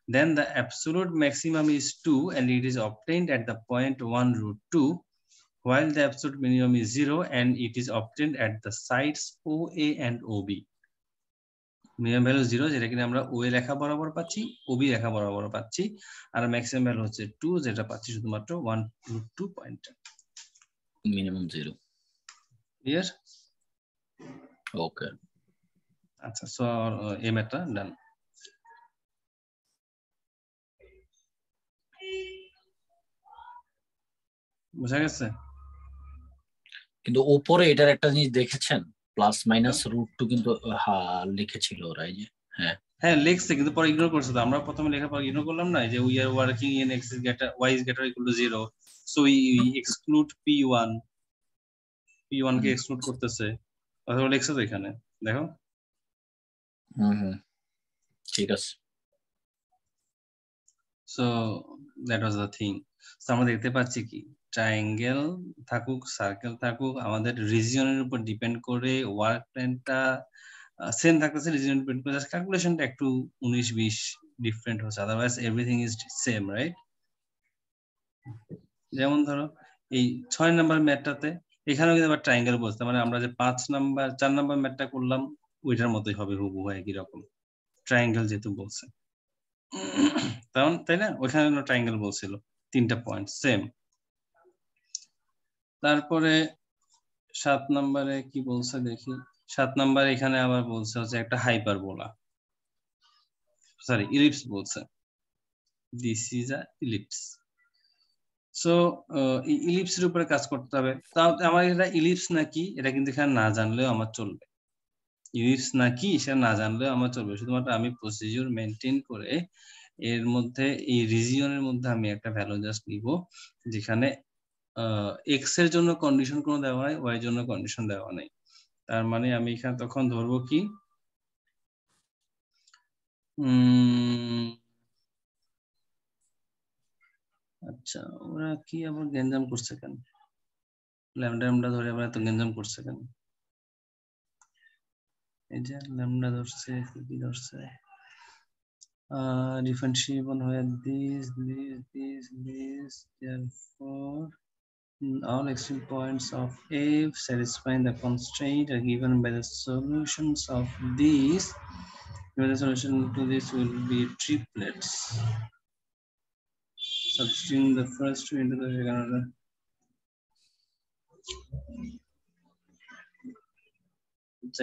then the absolute maximum is 2 and it is obtained at the point 1 root 2, while the absolute minimum is 0 and it is obtained at the sides OA and OB. Minimum value 0 যেটা কিনা আমরা OA রেখা বরাবর পাচ্ছি, OB রেখা বরাবর পাচ্ছি, আর maximum value হচ্ছে 2 যেটা পাচ্ছি শুধুমাত্র 1 root 2 পয়েন্টে। মিনিমাম 0। ক্লিয়ার? ওকে, আচ্ছা, সো এই ম্যাথটা ডান। বুঝা গেছে? কিন্তু উপরে এটার একটা জিনিস দেখেছেন, প্লাস মাইনাস রুট 2 কিন্তু লিখেছিল ওরা, এই যে হ্যাঁ হ্যাঁ লিখছে, কিন্তু পরে ইগনোর করছে। তো আমরা প্রথমে লেখার পর ইগনোর করলাম না, যে we are working in x is greater y is greater equal to 0, so we exclude p1 K exclude করতেছে, অথবা লিখছে তো এখানে দেখো। ঠিক আছে। So that was the thing. So আমরা দেখতে পাচ্ছি কি, ট্রায়াঙ্গেল থাকুক, সার্কেল থাকুক, আমাদের রিজিয়নের উপর ডিপেন্ড করে ওয়ার্ক প্ল্যানটা সেম থাকতেছে, রিজিয়ন ডিপেন্ড করে জাস্ট ক্যালকুলেশনটা একটু 19-20 ডিফারেন্ট হচ্ছে, otherwise everything is same, right? যেমন ধরো এই 6 নাম্বার ম্যাথটাতে এখানেও কিন্তু আবার ট্রায়াঙ্গেল বলতে, মানে আমরা যে 4 নাম্বার ম্যাথটা করলাম ওইটার মতোই হবে হুবহু একই রকম, ট্রায়াঙ্গেল যেহেতু বলছে, তাই না? ওইখানে ট্রায়াঙ্গেল বলছিল, 3টা পয়েন্ট সেম। তারপরে 7 নম্বরে কি বলছে দেখি, 7 নম্বরে এখানে আবার বলছে হচ্ছে একটা হাইপারবোলা, সরি ইলিপস বলছে, this is a ellipse. So ইলিপসের উপরে কাজ করতে হবে। তাও আমার এটা ইলিপস নাকি এটা কিন্তু এখানে না জানলেও আমার চলবে, ইলিপস নাকি সেটা না জানলেও আমার চলবে, শুধুমাত্র আমি প্রসিডিউর মেনটেন করে এর মধ্যে এই রিজিয়নের মধ্যে আমি একটা ভ্যালু জাস্ট নিব, যেখানে এক্স এর জন্য কন্ডিশন কোনো দেওয়া নাই, ওয়াই এর জন্য কন্ডিশন দেওয়া নাই। তার মানে আমি এখানে তখন ধরবো কি, আচ্ছা ওরা কি আবার গেঞ্জাম করছে কেন, ল্যামডা ধরে আবার এত গেঞ্জাম করছে কেন? এই যে ল্যামডা ধরছে, কি ধরছে, differentiable where this therefore all extreme points of f satisfying the constraint are given by the solutions of these. The solution to this will be triplets. Substituting the first two into the second.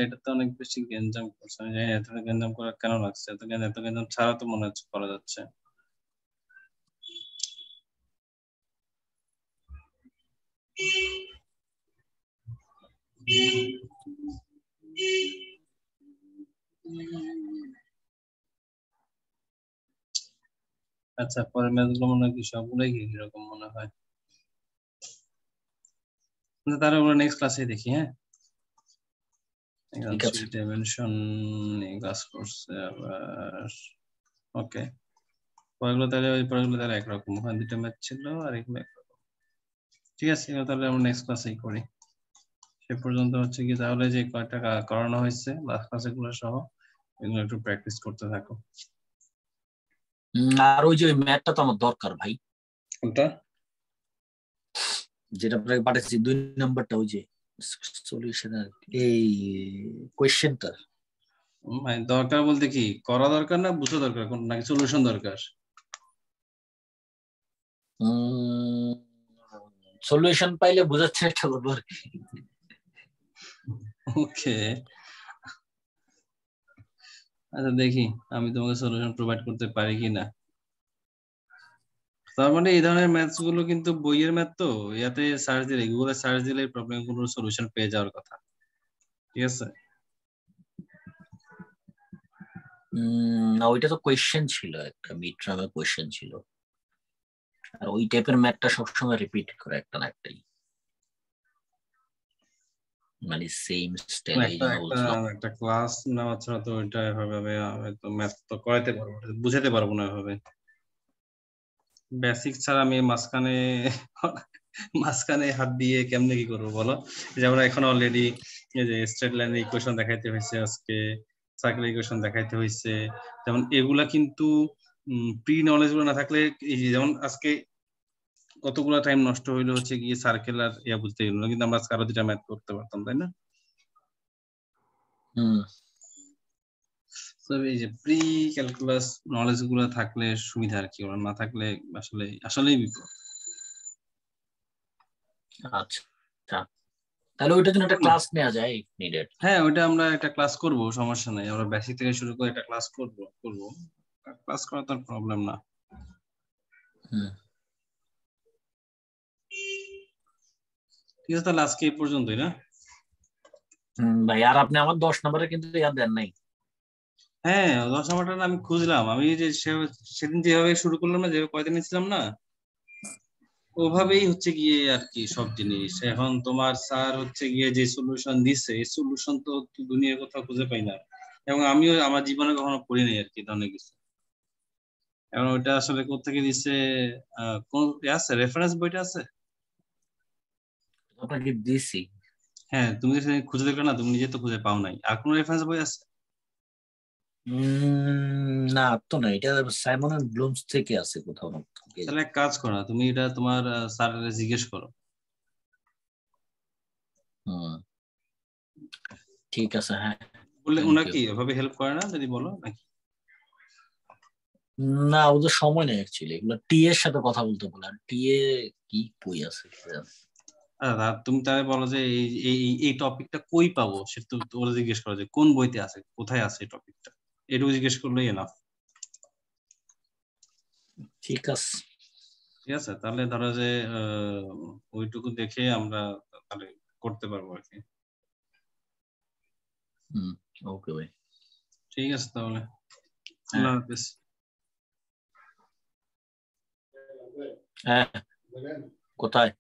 এটা তো অনেক বেশি গেঞ্জাম করছে, আমি জানি এত গেঞ্জাম করা কেন লাগছে, এত গেঞ্জাম ছাড়া তো মনে হচ্ছে করা যাচ্ছে। আচ্ছা পরের ম্যাথগুলো মনে হয় কি সবগুলোই কি এরকম মনে হয়, তাহলে আমরা নেক্সট ক্লাসে দেখি। হ্যাঁ ডাইমেনশন ক্লাস করছে আবার, ওকে পরেরগুলো তাহলে একরকম, ওখানে 2টা ম্যাথ ছিল আর এগুলো একরকম, ঠিক আছে। তাহলে আমরা নেক্সট ক্লাসেই করি, সে পর্যন্ত হচ্ছে কি তাহলে যে কয়টা করানো হয়েছে লাস্ট ক্লাসে গুলো সহ এগুলো একটু প্র্যাকটিস করতে থাকো। আর ওই যে ম্যাথটা তো আমার দরকার ভাই, কোনটা যেটা আপনাকে পাঠাচ্ছি 2 নাম্বারটা, ওই যে সলিউশন এই কোশ্চেনটা। মানে দরকার বলতে কি করা দরকার না বুঝা দরকার, কোন নাকি সলিউশন দরকার? সলিউশন পাইলে বোঝার চেষ্টা করবো আর কি। ওকে আচ্ছা দেখি আমি তোমাকে সলিউশন প্রোভাইড করতে পারি কিনা। তার মানে এই ধরনের ম্যাথস গুলো কিন্তু বইয়ের ম্যাথ, তো ইয়াতে সার্চ দিলে, গুগলে সার্চ দিলে প্রবলেম গুলোর সলিউশন পেয়ে যাওয়ার কথা, ঠিক আছে। না ওইটা তো কোয়েশ্চেন ছিল, একটা মিড টার্মের কোয়েশ্চেন ছিল, আর ওই টাইপের ম্যাথটা সবসময় রিপিট করে একটা না একটাই, মানে সেম স্টাইল। একটা ক্লাস নেওয়া ছাড়া তো ওইটা এভাবে তো ম্যাথ তো করাইতে পারবো, বুঝাতে পারবো না এভাবে, বেসিক ছাড়া আমি মাঝখানে হাত দিয়ে কেমনে কি করবো বলো। যে আমরা এখন অলরেডি এই যে স্ট্রেট লাইনের ইকুয়েশন দেখাইতে হয়েছে আজকে, সার্কেল ইকুয়েশন দেখাইতে হয়েছে, যেমন এগুলা কিন্তু প্রি নলেজ গুলো না থাকলে, এই যে যেমন আজকে কতগুলো টাইম নষ্ট হইলো হচ্ছে গিয়ে সার্কেল আর ইয়া বুঝতে গেল না, কিন্তু আমরা আজকে আরো দুটা ম্যাথ করতে পারতাম, তাই না? তো এই যে প্রি ক্যালকুলাস নলেজ গুলো থাকলে সুবিধা আর কি, ওরা না থাকলে আসলেই বিপদ। আচ্ছা, তাহলে ওইটার জন্য একটা ক্লাস নেওয়া যায় ইফ নিডেড। হ্যাঁ, ওইটা আমরা একটা ক্লাস করব, সমস্যা নাই, আমরা বেসিক থেকে শুরু করে একটা ক্লাস করব। ক্লাস করা তো প্রবলেম না। ঠিক আছে, তাহলে আজকে এই পর্যন্তই না? ভাই আর আপনি আমার 10 নম্বরে কিন্তু ইয়াদ দেন নাই। হ্যাঁ, 10 নাম্বারটা আমি খুঁজলাম, আমি যে সেদিন যেভাবে শুরু করলাম না, যেভাবে কয়দিন ছিলাম না, ওভাবেই হচ্ছে গিয়ে আর কি সব জিনিস। এখন তোমার স্যার হচ্ছে গিয়ে যে সলিউশন দিচ্ছে, এই সলিউশন তো দুনিয়ার কোথাও খুঁজে পাই না, এবং আমিও আমার জীবনে কখনো পড়ি নাই আর কি ধরনের কিছু। এখন ওইটা আসলে কোথেকে দিচ্ছে, কোন আছে রেফারেন্স বইটা আছে? আপনাকে দিছি। হ্যাঁ, তুমি যে সেদিন খুঁজে দেখলে না, তুমি নিজে তো খুঁজে পাও নাই, আর কোন রেফারেন্স বই আছে? না তো না, এটা সাইমন এন্ড ব্লুমস থেকে আছে কোথাও। তাহলে এক কাজ করো, তুমি এটা তোমার স্যারের জিজ্ঞেস করো। ঠিক আছে, হ্যাঁ। বললে ওনা কি এভাবে হেল্প করে না, যদি বলো নাকি? না, ওদের সময় নেই অ্যাকচুয়ালি, এগুলো টি এর সাথে কথা বলতে বলে, আর টি এ কি বই আছে। তুমি তাহলে বলো যে এই টপিকটা কই পাবো, সেটা তো ওরা জিজ্ঞেস করো যে কোন বইতে আছে, কোথায় আছে এই টপিকটা, এটুকু জিজ্ঞেস করলেই এনাফ। ঠিক আছে, ঠিক আছে, তাহলে ধরো যে ওইটুকু দেখে আমরা তাহলে করতে পারবো আর কি। ওকে ভাই, ঠিক আছে তাহলে, আল্লাহ হাফেজ। হ্যাঁ, কোথায়?